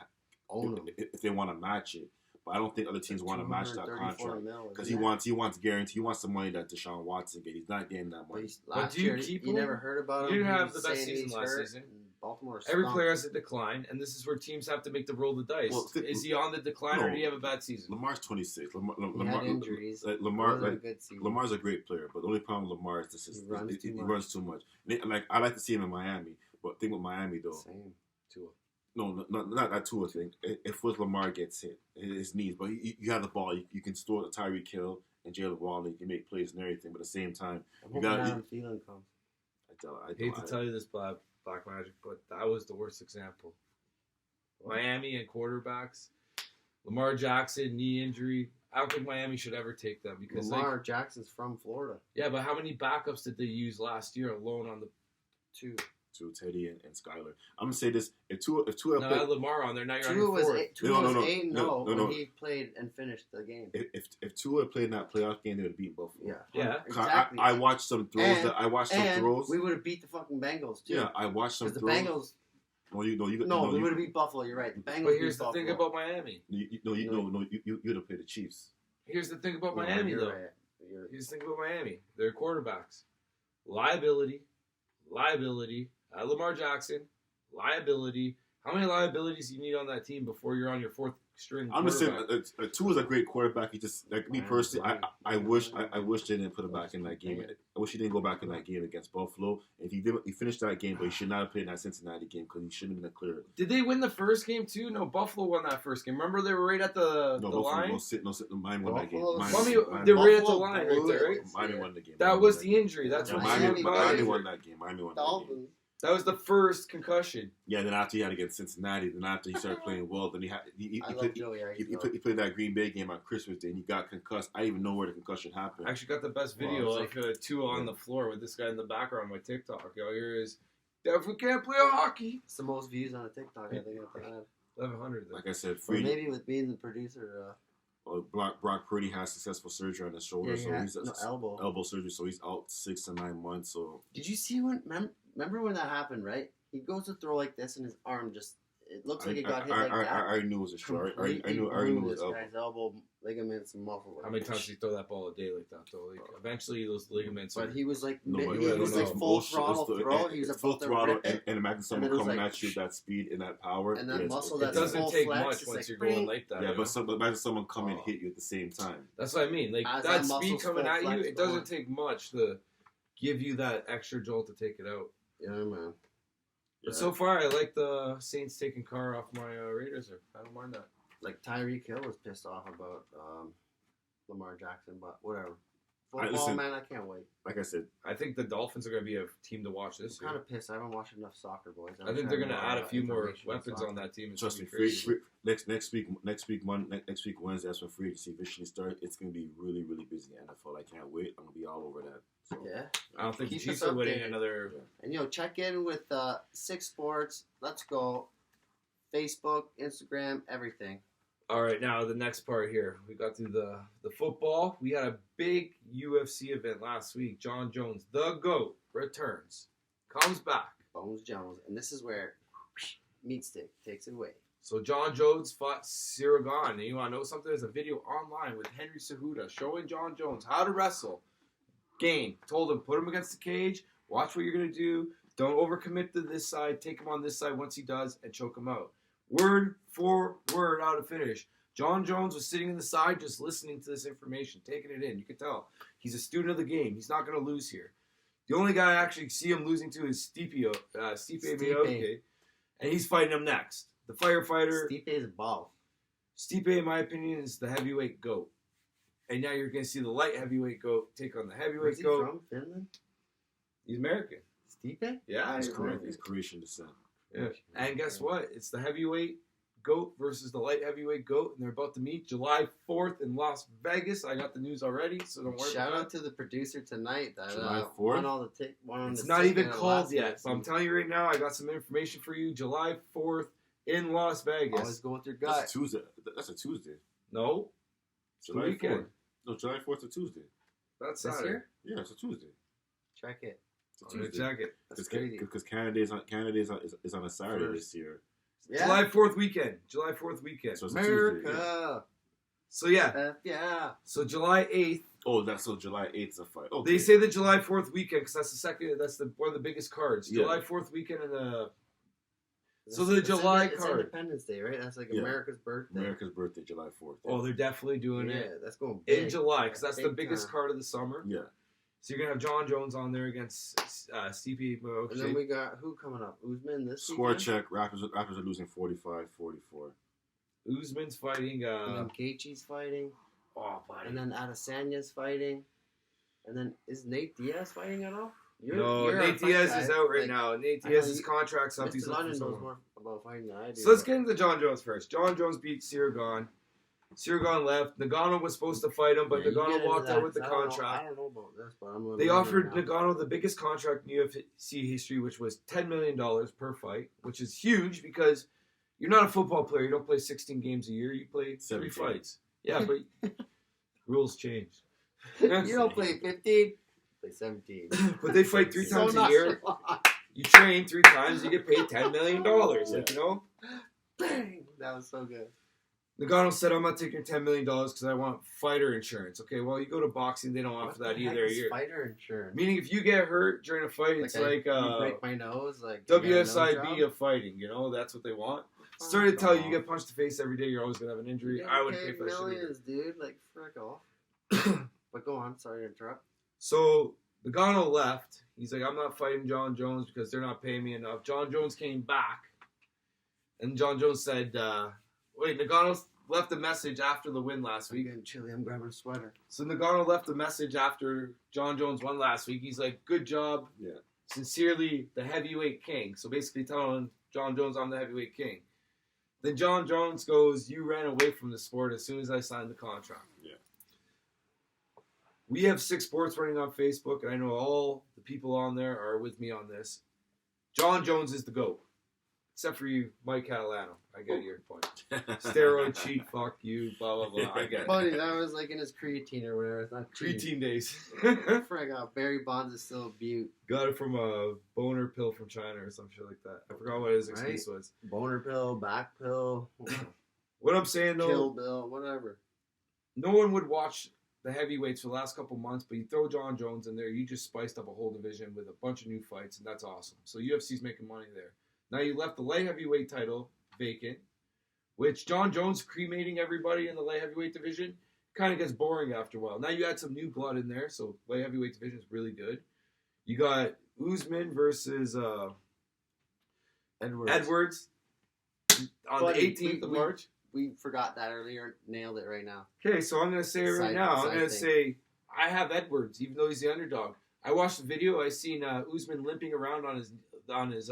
[SPEAKER 2] own him if they want to match it, but I don't think other teams want to match that contract because he wants guarantee. He wants the money that Deshaun Watson gets. He's not getting that money.
[SPEAKER 1] Last year, you never heard about him.
[SPEAKER 3] You didn't have the best season last season.
[SPEAKER 1] Baltimore
[SPEAKER 3] Every player has a decline, and this is where teams have to make the roll of the dice. Well, is he on the decline, or do you have a bad season?
[SPEAKER 2] Lamar's 26.
[SPEAKER 1] He had injuries.
[SPEAKER 2] Lamar's a great player, but the only problem with Lamar is he runs too much. Like I like to see him in Miami, but think with Miami though.
[SPEAKER 1] Same. Tua.
[SPEAKER 2] No, not that Tua thing. If Lamar gets hit, his knees, but you have the ball, you can store the Tyreek Hill and Jalen Waddle. You can make plays and everything, but at the same time,
[SPEAKER 1] you got Adam Thielen comes.
[SPEAKER 3] I hate to tell you this, Black Magic, but that was the worst example. Miami and quarterbacks, Lamar Jackson, knee injury. I don't think Miami should ever take them because
[SPEAKER 1] Lamar Jackson's from Florida.
[SPEAKER 3] Yeah, but how many backups did they use last year alone on the two?
[SPEAKER 2] Teddy and Skyler. I'm gonna say this: if Tua
[SPEAKER 3] had Lamar on there, now you're
[SPEAKER 1] Tua
[SPEAKER 3] on your fourth.
[SPEAKER 1] Tua was 8-0 when he played and finished the game.
[SPEAKER 2] If Tua played in that playoff game, they would have beat Buffalo.
[SPEAKER 3] Yeah,
[SPEAKER 1] exactly.
[SPEAKER 2] I watched some throws.
[SPEAKER 1] We would have beat the fucking Bengals too.
[SPEAKER 2] Yeah, I watched some throws.
[SPEAKER 1] The Bengals.
[SPEAKER 2] We
[SPEAKER 1] would have beat Buffalo. You're right. The Bengals.
[SPEAKER 3] But here's the thing about Miami.
[SPEAKER 2] You'd have played the Chiefs.
[SPEAKER 3] Here's the thing about Miami, though. Here's the thing about Miami. They're quarterbacks. Liability. Lamar Jackson. Liability. How many liabilities do you need on that team before you're on your fourth string?
[SPEAKER 2] I'm just saying, Tua is a great quarterback. He just me personally, I wish they didn't put him back in that game. I wish he didn't go back in that game against Buffalo. If he did, he finished that game, but he should not have played in that Cincinnati game because he shouldn't have been a clear.
[SPEAKER 3] Did they win the first game too? No, Buffalo won that first game. Remember they were right at the line.
[SPEAKER 2] Miami won that game.
[SPEAKER 3] They were right at the line right there, right?
[SPEAKER 2] Miami won the game.
[SPEAKER 3] That was the injury. That's what
[SPEAKER 2] Miami won that game. Miami won that game.
[SPEAKER 3] That was the first concussion.
[SPEAKER 2] Yeah, then after he had against Cincinnati, then after he started playing well, then he played that Green Bay game on Christmas Day, and he got concussed. I didn't even know where the concussion happened.
[SPEAKER 3] I actually got the best video of Tua on the floor with this guy in the background on my TikTok. Here is, if we can't play hockey.
[SPEAKER 1] It's the most views on a TikTok, I think, I've had.
[SPEAKER 3] 1,100.
[SPEAKER 2] Like I said,
[SPEAKER 1] maybe with being the producer.
[SPEAKER 2] Brock Purdy has successful surgery on his shoulder, he's elbow surgery, so he's out 6 to 9 months. So
[SPEAKER 1] did you see remember when that happened? Right, he goes to throw like this, and his arm it looks like it got hit like that.
[SPEAKER 2] I knew it was a short. I knew it was
[SPEAKER 1] this guy's elbow ligaments and muscle.
[SPEAKER 3] How many times did he throw that ball a day like that? Though, eventually those ligaments.
[SPEAKER 1] But he was like full throttle throw. He was
[SPEAKER 2] full throttle, and imagine someone coming at you with that speed and that power
[SPEAKER 1] and that muscle.
[SPEAKER 3] It doesn't take much once you're going like that.
[SPEAKER 2] Yeah, but imagine someone come and hit you at the same time.
[SPEAKER 3] That's what I mean. Like that speed coming at you, it doesn't take much to give you that extra jolt to take it out.
[SPEAKER 1] Yeah, man.
[SPEAKER 3] But so far, I like the Saints taking Carr off my Raiders. I don't mind that.
[SPEAKER 1] Like Tyreek Hill was pissed off about Lamar Jackson, but whatever. Football, man, I can't wait.
[SPEAKER 2] Like I said,
[SPEAKER 3] I think the Dolphins are going to be a team to watch this year.
[SPEAKER 1] I'm kind of pissed. I haven't watched enough soccer, boys.
[SPEAKER 3] I think they're going to add a few more weapons on that team.
[SPEAKER 2] Trust me, next week Wednesday, that's when free agency officially starts. It's going to be really, really busy in NFL. I can't wait. I'm going to be all over that. So.
[SPEAKER 1] Yeah.
[SPEAKER 3] I don't think the Chiefs are winning another.
[SPEAKER 1] And, check in with 6Sports. Let's go. Facebook, Instagram, everything.
[SPEAKER 3] All right, now the next part here. We got through the football. We had a big UFC event last week. John Jones, the GOAT, returns. Comes back.
[SPEAKER 1] Bones Jones. And this is where Meat Stick takes it away.
[SPEAKER 3] So John Jones fought Siragan. And you want to know something? There's a video online with Henry Cejudo showing John Jones how to wrestle. Told him, put him against the cage. Watch what you're going to do. Don't overcommit to this side. Take him on this side once he does and choke him out. Word for word out of finish. John Jones was sitting in the side just listening to this information, taking it in. You can tell. He's a student of the game. He's not going to lose here. The only guy I actually see him losing to is Stipe Miocic, and he's fighting him next. The firefighter.
[SPEAKER 1] Stipe is a ball.
[SPEAKER 3] Stipe, in my opinion, is the heavyweight GOAT. And now you're going to see the light heavyweight GOAT take on the heavyweight
[SPEAKER 1] Where's he
[SPEAKER 3] GOAT.
[SPEAKER 1] from? Finland?
[SPEAKER 3] He's American.
[SPEAKER 1] Stipe?
[SPEAKER 3] Yeah,
[SPEAKER 2] He's
[SPEAKER 3] American.
[SPEAKER 2] Croatian descent.
[SPEAKER 3] Yeah. And guess what? It's the heavyweight GOAT versus the light heavyweight GOAT, and they're about to meet July 4th in Las Vegas. I got the news already, so don't worry
[SPEAKER 1] Shout
[SPEAKER 3] about
[SPEAKER 1] out
[SPEAKER 3] it.
[SPEAKER 1] to the producer tonight that
[SPEAKER 2] July 4th?
[SPEAKER 1] won all the
[SPEAKER 3] It's not even called yet, but I'm telling you right now, I got some information for you. July 4th in Las Vegas.
[SPEAKER 1] Always go with your
[SPEAKER 2] That's
[SPEAKER 1] gut.
[SPEAKER 2] a Tuesday. That's a Tuesday.
[SPEAKER 3] No, it's the
[SPEAKER 2] July
[SPEAKER 3] weekend.
[SPEAKER 2] 4th. No, July 4th is a Tuesday.
[SPEAKER 3] That's
[SPEAKER 1] This
[SPEAKER 3] Saturday.
[SPEAKER 1] year?
[SPEAKER 2] Yeah, it's a Tuesday.
[SPEAKER 1] Check it.
[SPEAKER 2] It's a
[SPEAKER 3] I'm gonna
[SPEAKER 2] Tuesday.
[SPEAKER 3] check it.
[SPEAKER 1] That's crazy.
[SPEAKER 2] Because Canada is on a Saturday
[SPEAKER 1] First.
[SPEAKER 2] this year.
[SPEAKER 1] Yeah.
[SPEAKER 3] July 4th weekend. July 4th weekend.
[SPEAKER 2] So it's a Tuesday. Yeah.
[SPEAKER 1] America.
[SPEAKER 3] So yeah.
[SPEAKER 1] Yeah.
[SPEAKER 3] So July 8th.
[SPEAKER 2] Oh, that's so July 8th is a fight. Okay.
[SPEAKER 3] They say the July 4th weekend because that's the second. That's the one of the biggest cards.
[SPEAKER 2] Yeah.
[SPEAKER 3] July 4th weekend and the. So
[SPEAKER 1] It's-
[SPEAKER 3] the July
[SPEAKER 1] it's
[SPEAKER 3] card.
[SPEAKER 1] Independence Day, right? That's like
[SPEAKER 2] Yeah.
[SPEAKER 1] America's birthday.
[SPEAKER 2] America's birthday, July 4th.
[SPEAKER 3] Oh, they're definitely doing
[SPEAKER 1] Yeah,
[SPEAKER 3] it
[SPEAKER 1] that's going big.
[SPEAKER 3] in July because that's the
[SPEAKER 1] Big
[SPEAKER 3] biggest
[SPEAKER 1] time.
[SPEAKER 3] card of the summer.
[SPEAKER 2] Yeah.
[SPEAKER 3] So you're gonna have John Jones on there against Stipe Miocic.
[SPEAKER 1] And then we got who coming up? Usman this
[SPEAKER 2] Score
[SPEAKER 1] weekend?
[SPEAKER 2] check. Raptors are losing 45-44.
[SPEAKER 3] Usman's fighting.
[SPEAKER 1] And then Gaethje's fighting.
[SPEAKER 3] Oh, buddy.
[SPEAKER 1] And then Adesanya's fighting. And then is Nate Diaz fighting at all?
[SPEAKER 3] No,
[SPEAKER 1] you're a
[SPEAKER 3] Nate
[SPEAKER 1] fight
[SPEAKER 3] Diaz
[SPEAKER 1] guy.
[SPEAKER 3] is out right
[SPEAKER 1] Like,
[SPEAKER 3] now. Nate
[SPEAKER 1] I know
[SPEAKER 3] Diaz's
[SPEAKER 1] you-
[SPEAKER 3] contract's up.
[SPEAKER 1] Mr.
[SPEAKER 3] He's looking
[SPEAKER 1] London
[SPEAKER 3] for
[SPEAKER 1] knows
[SPEAKER 3] someone.
[SPEAKER 1] more about fighting than I do.
[SPEAKER 3] So let's get into John Jones first. John Jones beat Siragan. Siragan left. Nagano was supposed to fight him, but
[SPEAKER 1] Yeah, you get
[SPEAKER 3] Nagano
[SPEAKER 1] into
[SPEAKER 3] walked
[SPEAKER 1] that,
[SPEAKER 3] out with the
[SPEAKER 1] 'cause I don't know-
[SPEAKER 3] contract.
[SPEAKER 1] I don't know about this, but I'm
[SPEAKER 3] They offered
[SPEAKER 1] now.
[SPEAKER 3] Nagano the biggest contract in UFC history, which was $10 million per fight, which is huge because you're not a football player. You don't play 16 games a year. You play 3
[SPEAKER 2] 17.
[SPEAKER 3] fights. Yeah, but rules change.
[SPEAKER 1] You don't play 15, play 17.
[SPEAKER 3] But they fight 3 times
[SPEAKER 1] So
[SPEAKER 3] a year.
[SPEAKER 1] nonchalant.
[SPEAKER 3] You train 3 times, you get paid $10 million. Like, you know?
[SPEAKER 1] Bang! That was so good.
[SPEAKER 3] Nagano said, I'm not taking $10 million because I want fighter insurance. Okay, well, you go to boxing, they don't offer
[SPEAKER 1] What
[SPEAKER 3] that
[SPEAKER 1] the heck
[SPEAKER 3] either.
[SPEAKER 1] is
[SPEAKER 3] You're-
[SPEAKER 1] fighter insurance.
[SPEAKER 3] Meaning, if you get hurt during a fight, it's
[SPEAKER 1] you
[SPEAKER 3] like
[SPEAKER 1] break my nose, like you got a nose
[SPEAKER 3] WSIB
[SPEAKER 1] job?
[SPEAKER 3] of fighting. You know, that's what they want.
[SPEAKER 1] Fuck
[SPEAKER 3] Sorry to tell you,
[SPEAKER 1] off.
[SPEAKER 3] you get punched in the face every day. You're always gonna have an injury.
[SPEAKER 1] You
[SPEAKER 3] I wouldn't
[SPEAKER 1] get
[SPEAKER 3] pay for that shit either.
[SPEAKER 1] millions, dude. Like, frick off. But go on. Sorry to interrupt.
[SPEAKER 3] So Nagano left. He's like, I'm not fighting John Jones because they're not paying me enough. John Jones came back, and John Jones said, "Wait, Nagano left a message after the win last
[SPEAKER 1] I'm
[SPEAKER 3] week."
[SPEAKER 1] getting chilly. I'm grabbing a sweater.
[SPEAKER 3] So Nagano left a message after John Jones won last week. He's like, "Good job,
[SPEAKER 2] Yeah.
[SPEAKER 3] sincerely, the heavyweight king." So basically telling John Jones, I'm the heavyweight king. Then John Jones goes, you ran away from the sport as soon as I signed the contract.
[SPEAKER 2] Yeah.
[SPEAKER 3] We have 6Sports running on Facebook, and I know all the people on there are with me on this. John Jones is the GOAT. Except for you, Mike Catalano. I get your point. Steroid cheat, fuck you, blah, blah, blah. I get it.
[SPEAKER 1] Buddy, that was like in his creatine or whatever. It's not cheating.
[SPEAKER 3] Preteen days.
[SPEAKER 1] Frick out. Barry Bonds is still a beaut.
[SPEAKER 3] Got it from a boner pill from China or some shit like that. I forgot what his excuse was.
[SPEAKER 1] Boner pill, back pill,
[SPEAKER 3] What I'm saying, though,
[SPEAKER 1] kill bill, whatever.
[SPEAKER 3] no one would watch the heavyweights for the last couple months, but you throw John Jones in there, you just spiced up a whole division with a bunch of new fights, and that's awesome. So UFC's making money there. Now you left the light heavyweight title vacant, which John Jones cremating everybody in the light heavyweight division kind of gets boring after a while. Now you add some new blood in there, so light heavyweight division is really good. You got Usman versus Edwards on
[SPEAKER 1] Buddy,
[SPEAKER 3] the 18th of
[SPEAKER 1] we-
[SPEAKER 3] March.
[SPEAKER 1] We forgot that earlier. Nailed it right now.
[SPEAKER 3] Okay, so I'm going to say it right
[SPEAKER 1] Side-
[SPEAKER 3] now. I'm
[SPEAKER 1] side
[SPEAKER 3] going to
[SPEAKER 1] thing.
[SPEAKER 3] say I have Edwards, even though he's the underdog. I watched the video. I seen Usman limping around on his.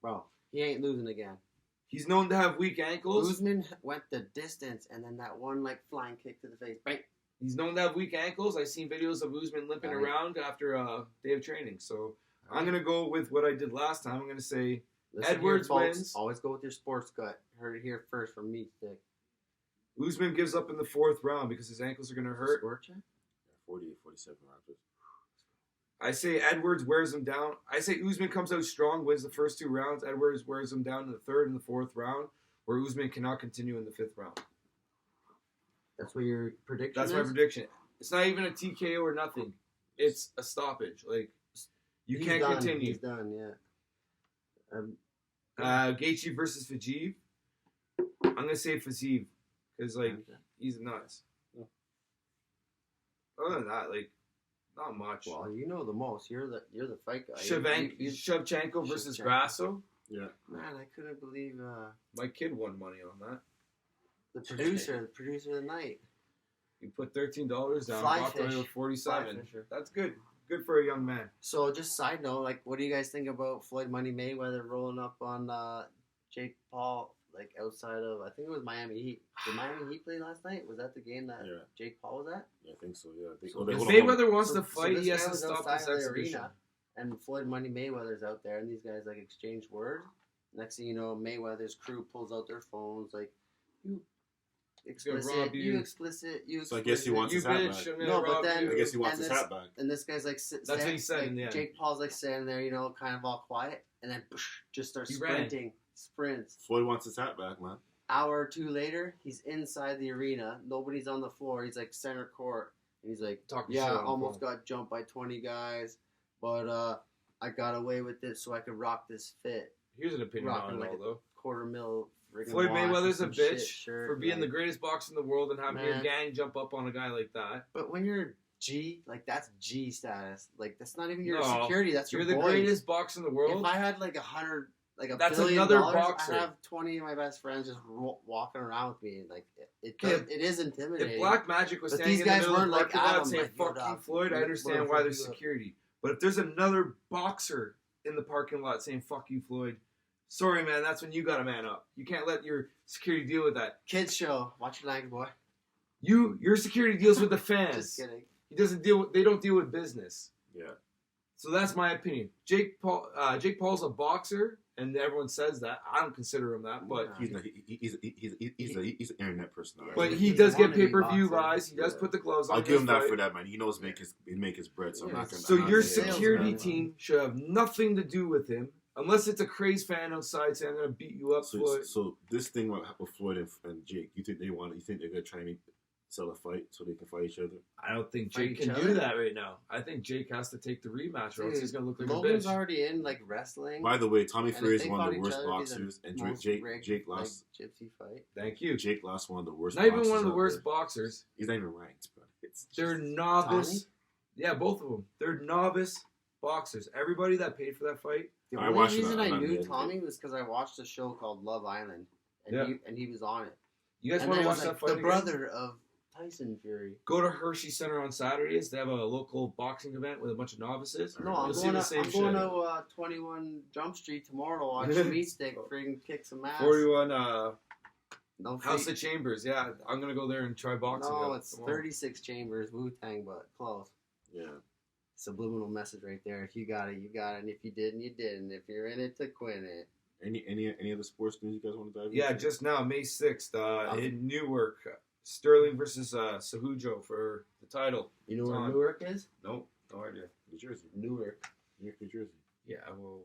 [SPEAKER 1] Bro, he ain't losing again.
[SPEAKER 3] He's known to have weak ankles.
[SPEAKER 1] Usman went the distance, and then that one like flying kick to the face. Bang.
[SPEAKER 3] He's known to have weak ankles. I seen videos of Usman limping
[SPEAKER 1] Right.
[SPEAKER 3] around after a day of training. So I'm going to go with what I did last time. I'm going to say
[SPEAKER 1] Listen
[SPEAKER 3] Edwards
[SPEAKER 1] here, folks.
[SPEAKER 3] wins.
[SPEAKER 1] Always go with your sports gut. Heard it here first from me, Stick.
[SPEAKER 3] Usman gives up in the 4th round because his ankles are going to hurt.
[SPEAKER 1] Score check?
[SPEAKER 2] 48-47 Raptors.
[SPEAKER 3] I say Edwards wears him down. I say Usman comes out strong, wins the first 2 rounds. Edwards wears him down in the 3rd and the 4th round, where Usman cannot continue in the 5th round.
[SPEAKER 1] That's what your prediction
[SPEAKER 3] That's
[SPEAKER 1] is?
[SPEAKER 3] my prediction. It's not even a TKO or nothing. It's a stoppage. Like, you can't continue.
[SPEAKER 1] He's done, yeah.
[SPEAKER 3] Gaethje versus Fiziev. I'm going to say Fiziev, because, like, he's nuts. Other than that, like, not much.
[SPEAKER 1] Well, you know the most. You're the fight guy.
[SPEAKER 3] Shevchenko versus Grasso.
[SPEAKER 2] Yeah.
[SPEAKER 1] Man, I couldn't believe
[SPEAKER 3] My kid won money on that.
[SPEAKER 1] the producer of the night.
[SPEAKER 3] You put $13 down,
[SPEAKER 1] Fly
[SPEAKER 3] walked away
[SPEAKER 1] fish.
[SPEAKER 3] with 47.
[SPEAKER 1] Fly fisher.
[SPEAKER 3] That's good. Good for a young man.
[SPEAKER 1] So, just side note, like, what do you guys think about Floyd Money Mayweather rolling up on Jake Paul, like, outside of, I think it was Miami Heat. Did Miami Heat play last night? Was that the game that Jake Paul was at?
[SPEAKER 2] Yeah, I think so, yeah.
[SPEAKER 3] If Mayweather wants to
[SPEAKER 1] So
[SPEAKER 3] fight,
[SPEAKER 1] this
[SPEAKER 3] he has
[SPEAKER 1] guy
[SPEAKER 3] to
[SPEAKER 1] was
[SPEAKER 3] stop
[SPEAKER 1] outside
[SPEAKER 3] this
[SPEAKER 1] of the
[SPEAKER 3] exhibition.
[SPEAKER 1] arena, and Floyd Money Mayweather's out there, and these guys, like, exchange words. Next thing you know, Mayweather's crew pulls out their phones, like, you explicit, you explicit.
[SPEAKER 2] So I guess he wants his hat back.
[SPEAKER 1] No, but then
[SPEAKER 2] I guess he wants his hat back.
[SPEAKER 1] And this guy's like,
[SPEAKER 3] That's what he said in the end.
[SPEAKER 1] Jake Paul's like standing there, you know, kind of all quiet, and then just starts sprints.
[SPEAKER 2] Floyd wants his hat back, man.
[SPEAKER 1] Hour or 2 later, he's inside the arena. Nobody's on the floor. He's like center court, and he's like, almost got jumped by 20 guys, but I got away with it so I could rock this fit.
[SPEAKER 3] Here's an opinion on it,
[SPEAKER 1] like
[SPEAKER 3] though.
[SPEAKER 1] $250,000.
[SPEAKER 3] Floyd Mayweather's a bitch
[SPEAKER 1] shirt,
[SPEAKER 3] for being the greatest boxer in the world and having your gang jump up on a guy like that.
[SPEAKER 1] But when you're G, like, that's G status. Like, that's not even your security. That's your
[SPEAKER 3] You're the greatest boxer in the world.
[SPEAKER 1] If I had like $100, like
[SPEAKER 3] that's
[SPEAKER 1] $1 billion,
[SPEAKER 3] another boxer.
[SPEAKER 1] I'd have 20 of my best friends just walking around with me. Like, it is intimidating.
[SPEAKER 3] If Black Magic was standing in the middle of the parking lot saying, fuck you, Floyd, I understand why there's security. But if there's another boxer in the parking lot saying, fuck you, Floyd, sorry, man, that's when you got to man up. You can't let your security deal with that.
[SPEAKER 1] Kids show. Watch your language, boy.
[SPEAKER 3] Your security deals with the fans.
[SPEAKER 1] Just kidding.
[SPEAKER 3] They don't deal with business.
[SPEAKER 2] Yeah.
[SPEAKER 3] So that's my opinion. Jake Paul's a boxer, and everyone says that. I don't consider him that, but
[SPEAKER 2] he's an internet personality.
[SPEAKER 3] But he does get pay-per-view buys. He does put the gloves on.
[SPEAKER 2] I'll give him that for that, man. He knows make his bread, so I'm not gonna.
[SPEAKER 3] So your security team should have nothing to do with him. Unless it's a crazy fan outside saying, I'm going to beat you up, Floyd.
[SPEAKER 2] So this thing with Floyd and Jake, you think they're going to try and sell a fight so they can fight each other?
[SPEAKER 3] I don't think Jake can do that right now. I think Jake has to take the rematch or else he's going to look like
[SPEAKER 1] Logan's
[SPEAKER 3] a bitch.
[SPEAKER 1] Already in, like, wrestling.
[SPEAKER 2] By the way, Tommy Fury is one of the worst boxers, and Jake lost.
[SPEAKER 1] Like, gypsy fight.
[SPEAKER 3] Thank you.
[SPEAKER 2] Jake lost one of the worst
[SPEAKER 3] boxers. Not even one of the worst boxers.
[SPEAKER 2] He's not even ranked, bro.
[SPEAKER 3] They're novice.
[SPEAKER 1] Tommy?
[SPEAKER 3] Yeah, both of them. They're novice boxers. Everybody that paid for that fight.
[SPEAKER 1] The only reason I knew Tommy was because I watched a show called Love Island, and he was on it.
[SPEAKER 3] You guys want to watch that fight?
[SPEAKER 1] The brother of Tyson Fury.
[SPEAKER 3] Go to Hershey Center on Saturdays. They have a local boxing event with a bunch of novices.
[SPEAKER 1] No, I'm going to 21 Jump Street tomorrow to watch Meat Stick freaking kick some ass.
[SPEAKER 3] 41 House of Chambers. Yeah, I'm going to go there and try boxing.
[SPEAKER 1] No, it's tomorrow. 36 Chambers, Wu-Tang, but close.
[SPEAKER 2] Yeah.
[SPEAKER 1] Subliminal message right there. If you got it, you got it. And if you didn't, you didn't. If you're in it to quit it.
[SPEAKER 2] Any other sports news you guys want to dive into?
[SPEAKER 3] Yeah, just now, May 6th, in Newark, Sterling versus Cejudo for the title.
[SPEAKER 1] You know where Newark is?
[SPEAKER 3] Nope, no idea.
[SPEAKER 2] New Jersey.
[SPEAKER 1] Newark,
[SPEAKER 2] New Jersey.
[SPEAKER 3] Yeah, well,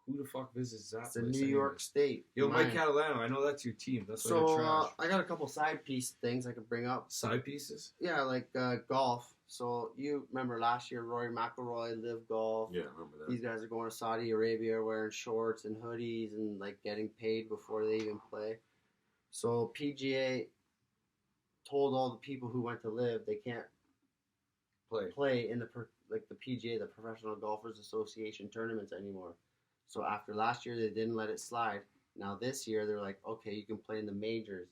[SPEAKER 3] who the fuck visits that?
[SPEAKER 1] It's in New York State.
[SPEAKER 3] Yo, Mike Catalano, I know that's your team. That's why
[SPEAKER 1] so
[SPEAKER 3] you're trash.
[SPEAKER 1] I got a couple side piece things I could bring up.
[SPEAKER 3] Side pieces?
[SPEAKER 1] Yeah, like golf. So you remember last year, Rory McIlroy, Live Golf.
[SPEAKER 2] Yeah, I remember that.
[SPEAKER 1] These guys are going to Saudi Arabia wearing shorts and hoodies and like getting paid before they even play. So PGA told all the people who went to Live they can't play in the PGA, the Professional Golfers Association tournaments anymore. So after last year, they didn't let it slide. Now this year, they're like, okay, you can play in the majors.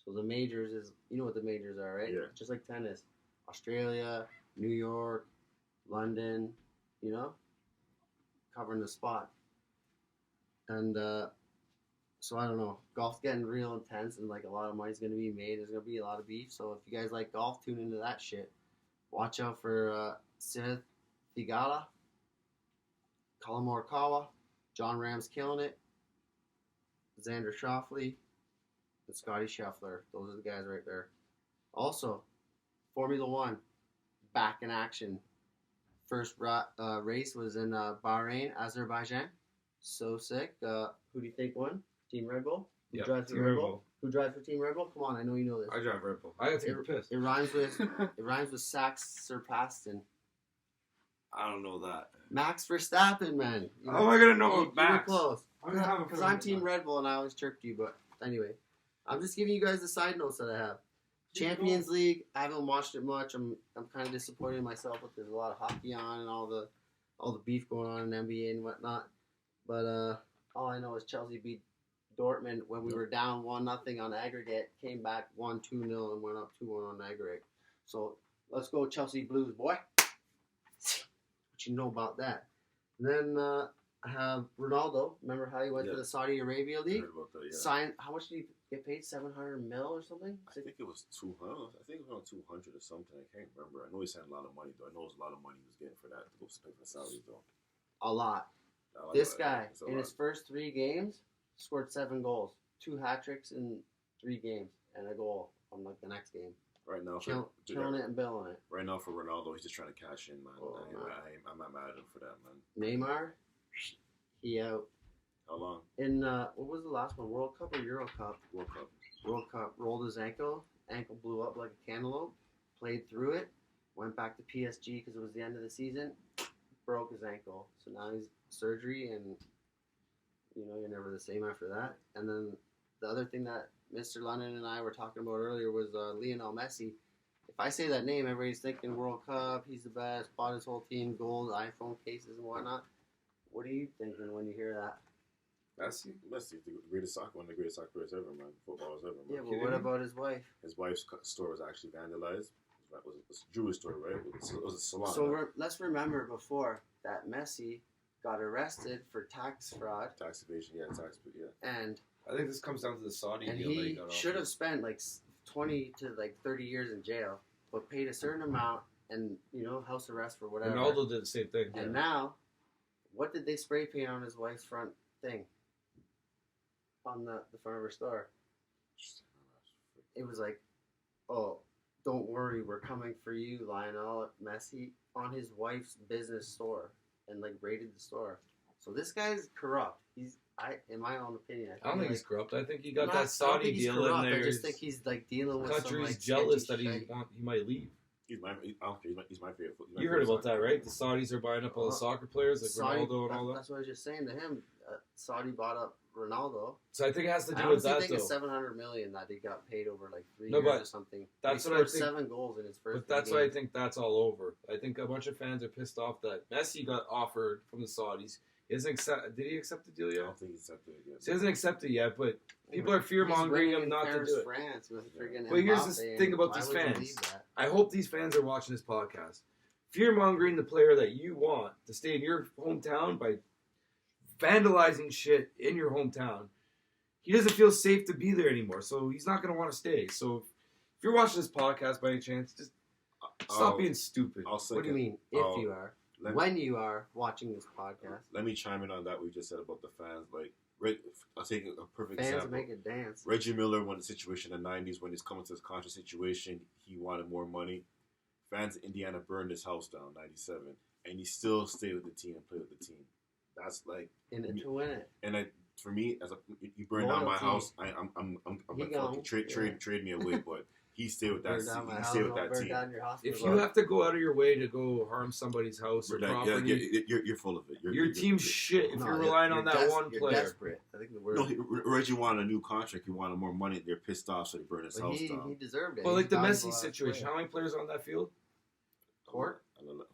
[SPEAKER 1] So the majors is, you know what the majors are, right?
[SPEAKER 2] Yeah.
[SPEAKER 1] Just like tennis. Australia, New York, London, you know? Covering the spot. And so I don't know. Golf's getting real intense and like a lot of money's going to be made. There's going to be a lot of beef. So if you guys like golf, tune into that shit. Watch out for Seth Theegala, Colin Morikawa, John Ram's killing it, Xander Schauffele, and Scotty Scheffler. Those are the guys right there. Also, Formula One, back in action. First race was in Bahrain, Azerbaijan. So sick. Who do you think won? Team Red Bull? Who drives
[SPEAKER 3] Team
[SPEAKER 1] for
[SPEAKER 3] Red Bull.
[SPEAKER 1] Who drives for Team Red Bull? Come on, I know you know this.
[SPEAKER 3] I drive Red Bull. I gotta take a piss.
[SPEAKER 1] It rhymes with Sax Surpaston.
[SPEAKER 3] I don't know that.
[SPEAKER 1] Max Verstappen, man.
[SPEAKER 3] How am I gonna know about
[SPEAKER 1] You were
[SPEAKER 3] Max?
[SPEAKER 1] close.
[SPEAKER 3] I'm gonna have a
[SPEAKER 1] Because I'm Team Red Bull and I always chirped you, but anyway. I'm just giving you guys the side notes that I have. Champions League, I haven't watched it much. I'm kind of disappointed in myself, but there's a lot of hockey on and all the beef going on in NBA and whatnot. But all I know is Chelsea beat Dortmund when we were down 1-0 on aggregate, came back 1-2-0 and went up 2-1 on aggregate. So let's go Chelsea Blues, boy. What you know about that? And then I have Ronaldo. Remember how he went to the Saudi Arabia League?
[SPEAKER 2] I heard about that, yeah.
[SPEAKER 1] Signed. How much did he get paid? $700 million or something?
[SPEAKER 2] I think it was 200. I think it was around 200 or something. I can't remember. I know he signed a lot of money though. I know it was a lot of money he was getting for that to go play for the Saudis though.
[SPEAKER 1] A lot. This guy in his first 3 games scored 7 goals, 2 hat tricks in 3 games, and a goal on like the next game.
[SPEAKER 2] Right now,
[SPEAKER 1] killing it and billing it.
[SPEAKER 2] Right now for Ronaldo, he's just trying to cash in, man.
[SPEAKER 1] Oh,
[SPEAKER 2] I'm not mad at him for that, man.
[SPEAKER 1] Neymar, he out.
[SPEAKER 2] How long?
[SPEAKER 1] In what was the last one? World Cup or Euro Cup?
[SPEAKER 2] World Cup.
[SPEAKER 1] World Cup. Rolled his ankle. Ankle blew up like a cantaloupe. Played through it. Went back to PSG because it was the end of the season. Broke his ankle. So now he's surgery, and you're never the same after that. And then the other thing that Mr. London and I were talking about earlier was Lionel Messi. If I say that name, everybody's thinking World Cup, he's the best, bought his whole team gold, iPhone cases and whatnot. What are you thinking when you hear that?
[SPEAKER 2] Messi, the greatest soccer, one of the greatest soccer players ever, man. Footballers ever, man.
[SPEAKER 1] Yeah, but what about his wife?
[SPEAKER 2] His wife's store was actually vandalized. It was a jewelry store, right? It was a salon.
[SPEAKER 1] So let's remember before that Messi got arrested for tax fraud.
[SPEAKER 2] Tax evasion,
[SPEAKER 1] And
[SPEAKER 3] I think this comes down to the Saudi
[SPEAKER 1] and
[SPEAKER 3] deal.
[SPEAKER 1] he should have spent like 20 to like 30 years in jail, but paid a certain amount and house arrest for whatever.
[SPEAKER 3] Ronaldo did the same thing.
[SPEAKER 1] And now, what did they spray paint on his wife's front thing? On the front of her store. It was like, oh, don't worry, we're coming for you, Lionel Messi, on his wife's business store, and like raided the store. So this guy's corrupt. In my own opinion,
[SPEAKER 3] I don't think he's corrupt. I think he got that Saudi deal
[SPEAKER 1] corrupt.
[SPEAKER 3] in there.
[SPEAKER 1] I just think he's like dealing with
[SPEAKER 3] country's
[SPEAKER 1] some,
[SPEAKER 3] jealous that
[SPEAKER 1] sketchy
[SPEAKER 3] he might leave.
[SPEAKER 2] He's my favorite.
[SPEAKER 3] You heard about that, right? The Saudis are buying up all the soccer players like Ronaldo and all that.
[SPEAKER 1] That's what I was just saying to him. Saudi bought up Ronaldo.
[SPEAKER 3] So I think it has to do
[SPEAKER 1] I
[SPEAKER 3] with that,
[SPEAKER 1] think
[SPEAKER 3] though.
[SPEAKER 1] it's $700 million that he got paid over like 3 years or something.
[SPEAKER 3] That's
[SPEAKER 1] he
[SPEAKER 3] what I
[SPEAKER 1] scored
[SPEAKER 3] think.
[SPEAKER 1] 7 goals in his first.
[SPEAKER 3] But that's why I think that's all over. I think a bunch of fans are pissed off that Messi got offered from the Saudis. Did he accept the deal yet?
[SPEAKER 2] I don't think he accepted it yet.
[SPEAKER 3] So he hasn't accepted it yet, but people are fear-mongering him not to do it.
[SPEAKER 1] France with
[SPEAKER 3] But here's the thing about these fans. I hope these fans are watching this podcast. Fear-mongering the player that you want to stay in your hometown by vandalizing shit in your hometown. He doesn't feel safe to be there anymore, so he's not going to want to stay. So if you're watching this podcast by any chance, just stop being stupid.
[SPEAKER 1] What do you mean, if you are? When you are watching this podcast.
[SPEAKER 2] Let me chime in on that we just said about the fans. Like, I'll take a perfect
[SPEAKER 1] fans
[SPEAKER 2] example.
[SPEAKER 1] Make it dance.
[SPEAKER 2] Reggie Miller, when the situation in the 90s, when he's coming to this contract situation, he wanted more money. Fans in Indiana burned his house down, 97, and he still stayed with the team and played with the team. That's like
[SPEAKER 1] in it to win it.
[SPEAKER 2] And for me, you burned down my house. I'm like, fucking trade me away, but he stayed with that team. He stayed with that team.
[SPEAKER 3] If you have to go out of your way to go harm somebody's house or property,
[SPEAKER 2] you're full of it.
[SPEAKER 3] Your team's shit if you're relying on that one player.
[SPEAKER 1] Desperate. I think the word.
[SPEAKER 2] No, Reggie wanted a new contract. He wanted more money. They're pissed off, so they burned his house down.
[SPEAKER 1] He deserved it.
[SPEAKER 3] Well, like the Messi situation. How many players on that field?
[SPEAKER 1] Court?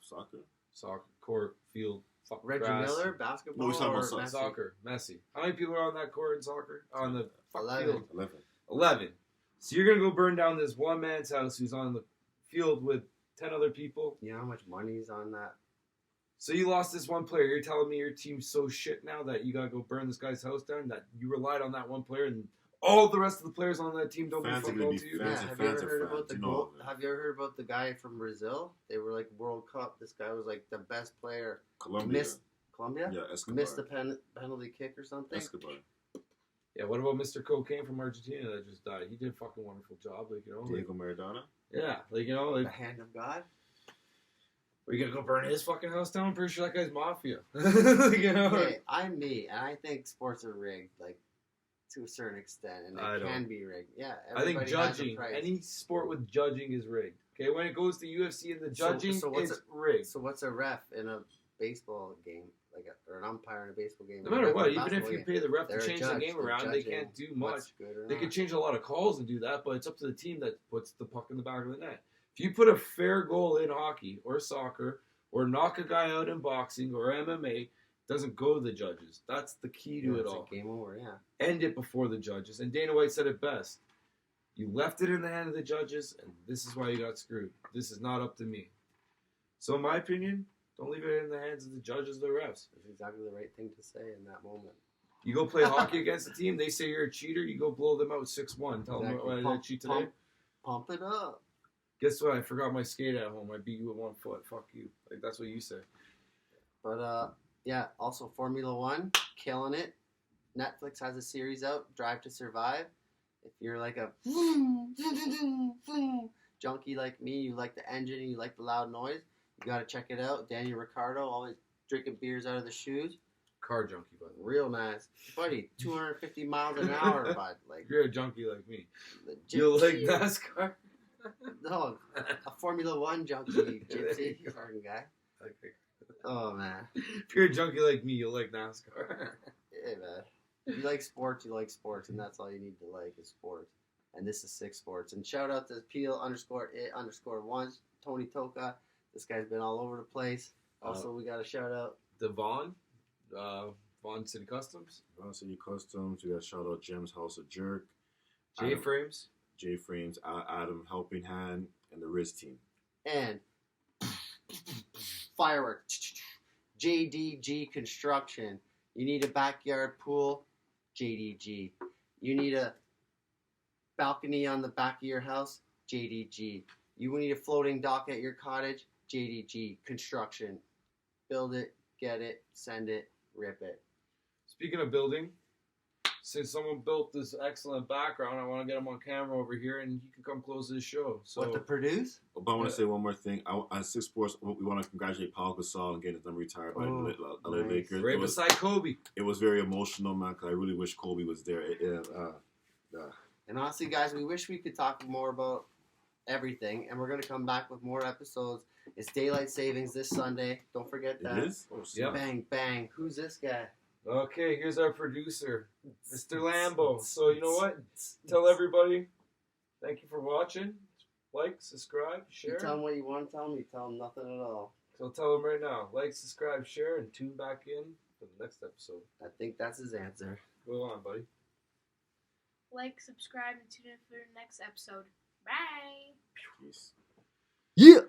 [SPEAKER 2] Soccer,
[SPEAKER 3] court, field.
[SPEAKER 1] Reggie Miller, basketball,
[SPEAKER 2] no,
[SPEAKER 1] or
[SPEAKER 2] Messi?
[SPEAKER 3] Soccer, Messi. How many people are on that court in soccer? On the
[SPEAKER 1] 11.
[SPEAKER 3] Field? 11. So you're going to go burn down this one man's house who's on the field with 10 other people?
[SPEAKER 1] You know how much money's on that?
[SPEAKER 3] So you lost this one player. You're telling me your team's so shit now that you got to go burn this guy's house down? That you relied on that one player and all the rest of the players on that team don't mean fuck all to you?
[SPEAKER 1] Have you ever heard about the goal? Have you ever heard about the guy from Brazil? They were like World Cup. This guy was like the best player.
[SPEAKER 2] Colombia?
[SPEAKER 1] Yeah,
[SPEAKER 2] Escobar.
[SPEAKER 1] Missed the penalty kick or something.
[SPEAKER 2] Escobar.
[SPEAKER 3] Yeah, what about Mr. Cocaine from Argentina that just died? He did a fucking wonderful job,
[SPEAKER 2] Diego Maradona.
[SPEAKER 3] Yeah,
[SPEAKER 1] the hand of God.
[SPEAKER 3] Are you gonna go burn his fucking house down? I'm pretty sure that guy's mafia. You know?
[SPEAKER 1] Hey, I'm me, and I think sports are rigged, like to a certain extent, and
[SPEAKER 3] I
[SPEAKER 1] it
[SPEAKER 3] don't.
[SPEAKER 1] can be rigged. Yeah,
[SPEAKER 3] I think
[SPEAKER 1] everybody has a
[SPEAKER 3] judging,
[SPEAKER 1] price.
[SPEAKER 3] any sport with judging is rigged. Okay, when it goes to UFC and the
[SPEAKER 1] So-
[SPEAKER 3] judging,
[SPEAKER 1] so what's
[SPEAKER 3] it's rigged.
[SPEAKER 1] So what's a ref in a baseball game, or an umpire in a baseball game?
[SPEAKER 3] No
[SPEAKER 1] or a
[SPEAKER 3] matter
[SPEAKER 1] ref in
[SPEAKER 3] what,
[SPEAKER 1] a
[SPEAKER 3] even if
[SPEAKER 1] basketball
[SPEAKER 3] you
[SPEAKER 1] game?
[SPEAKER 3] pay the ref
[SPEAKER 1] They're
[SPEAKER 3] to
[SPEAKER 1] a
[SPEAKER 3] change
[SPEAKER 1] judge.
[SPEAKER 3] the game
[SPEAKER 1] They're
[SPEAKER 3] around, they
[SPEAKER 1] judging
[SPEAKER 3] can't do much.
[SPEAKER 1] what's good or
[SPEAKER 3] They
[SPEAKER 1] not.
[SPEAKER 3] can change a lot of calls and do that, but it's up to the team that puts the puck in the back of the net. If you put a fair goal in hockey or soccer or knock a guy out in boxing or MMA, it doesn't go to the judges. That's the key to
[SPEAKER 1] Yeah,
[SPEAKER 3] it
[SPEAKER 1] it's
[SPEAKER 3] all.
[SPEAKER 1] a game over. Yeah.
[SPEAKER 3] End it before the judges. And Dana White said it best. You left it in the hand of the judges, and this is why you got screwed. This is not up to me. So in my opinion, don't leave it in the hands of the judges or the refs.
[SPEAKER 1] That's exactly the right thing to say in that moment.
[SPEAKER 3] You go play hockey against a team, they say you're a cheater, you go blow them out 6-1. Tell them
[SPEAKER 1] Exactly.
[SPEAKER 3] why I did cheat today.
[SPEAKER 1] Pump it up.
[SPEAKER 3] Guess what? I forgot my skate at home. I beat you with 1 foot. Fuck you. Like, that's what you say.
[SPEAKER 1] But yeah. Also, Formula One, killing it. Netflix has a series out, Drive to Survive. If you're like a junkie like me, you like the engine, and you like the loud noise, you gotta check it out. Daniel Ricciardo, always drinking beers out of the shoes.
[SPEAKER 3] Car junkie, by the way.
[SPEAKER 1] Real nice. Buddy, 250 miles an hour, bud. Like,
[SPEAKER 3] You're a junkie like me.
[SPEAKER 1] legit.
[SPEAKER 3] You like NASCAR?
[SPEAKER 1] No, a Formula One junkie, gypsy fucking guy.
[SPEAKER 3] Okay.
[SPEAKER 1] Oh, man.
[SPEAKER 3] If you're a junkie like me, you'll like NASCAR.
[SPEAKER 1] Hey, man. If you like sports, you like sports, and that's all you need to like is sports. And this is 6Sports. And shout out to Peel_it_1, Tony Toka. This guy's been all over the place. Also, we got a shout out.
[SPEAKER 3] Devon, Vaughn City Customs,
[SPEAKER 2] Vaughn City Customs. We got shout out Jim's House of Jerk,
[SPEAKER 3] J-Frames.
[SPEAKER 2] J Frames, Adam Helping Hand, and the Riz team.
[SPEAKER 1] And fireworks. JDG Construction. You need a backyard pool? JDG. You need a balcony on the back of your house? JDG. You need a floating dock at your cottage? JDG Construction. Build it, get it, send it, rip it.
[SPEAKER 3] Speaking of building, since someone built this excellent background, I want to get him on camera over here, and he can come close to the show. So,
[SPEAKER 1] What, to produce?
[SPEAKER 2] But I want to say one more thing. On 6 Sports, we want to congratulate Paul Gasol on getting his number retired by the LA
[SPEAKER 1] nice.
[SPEAKER 2] Lakers.
[SPEAKER 3] right beside Kobe.
[SPEAKER 2] It was very emotional, man, because I really wish Kobe was there.
[SPEAKER 1] And honestly, guys, we wish we could talk more about everything, and we're going to come back with more episodes. It's Daylight Savings this Sunday. Don't forget that.
[SPEAKER 2] It is? Oh,
[SPEAKER 3] Yep.
[SPEAKER 1] Bang, bang. Who's this guy?
[SPEAKER 3] Okay, here's our producer, Mr. Lambo. So you know what? Tell everybody, thank you for watching. Like, subscribe,
[SPEAKER 1] You
[SPEAKER 3] share.
[SPEAKER 1] tell him what you want to tell him. You tell him nothing at all.
[SPEAKER 3] So tell them right now. Like, subscribe, share, and tune back in for the next episode.
[SPEAKER 1] I think that's his answer.
[SPEAKER 3] Go on, buddy.
[SPEAKER 4] Like, subscribe, and tune in for the next episode. Bye!
[SPEAKER 2] Peace.
[SPEAKER 1] Yeah.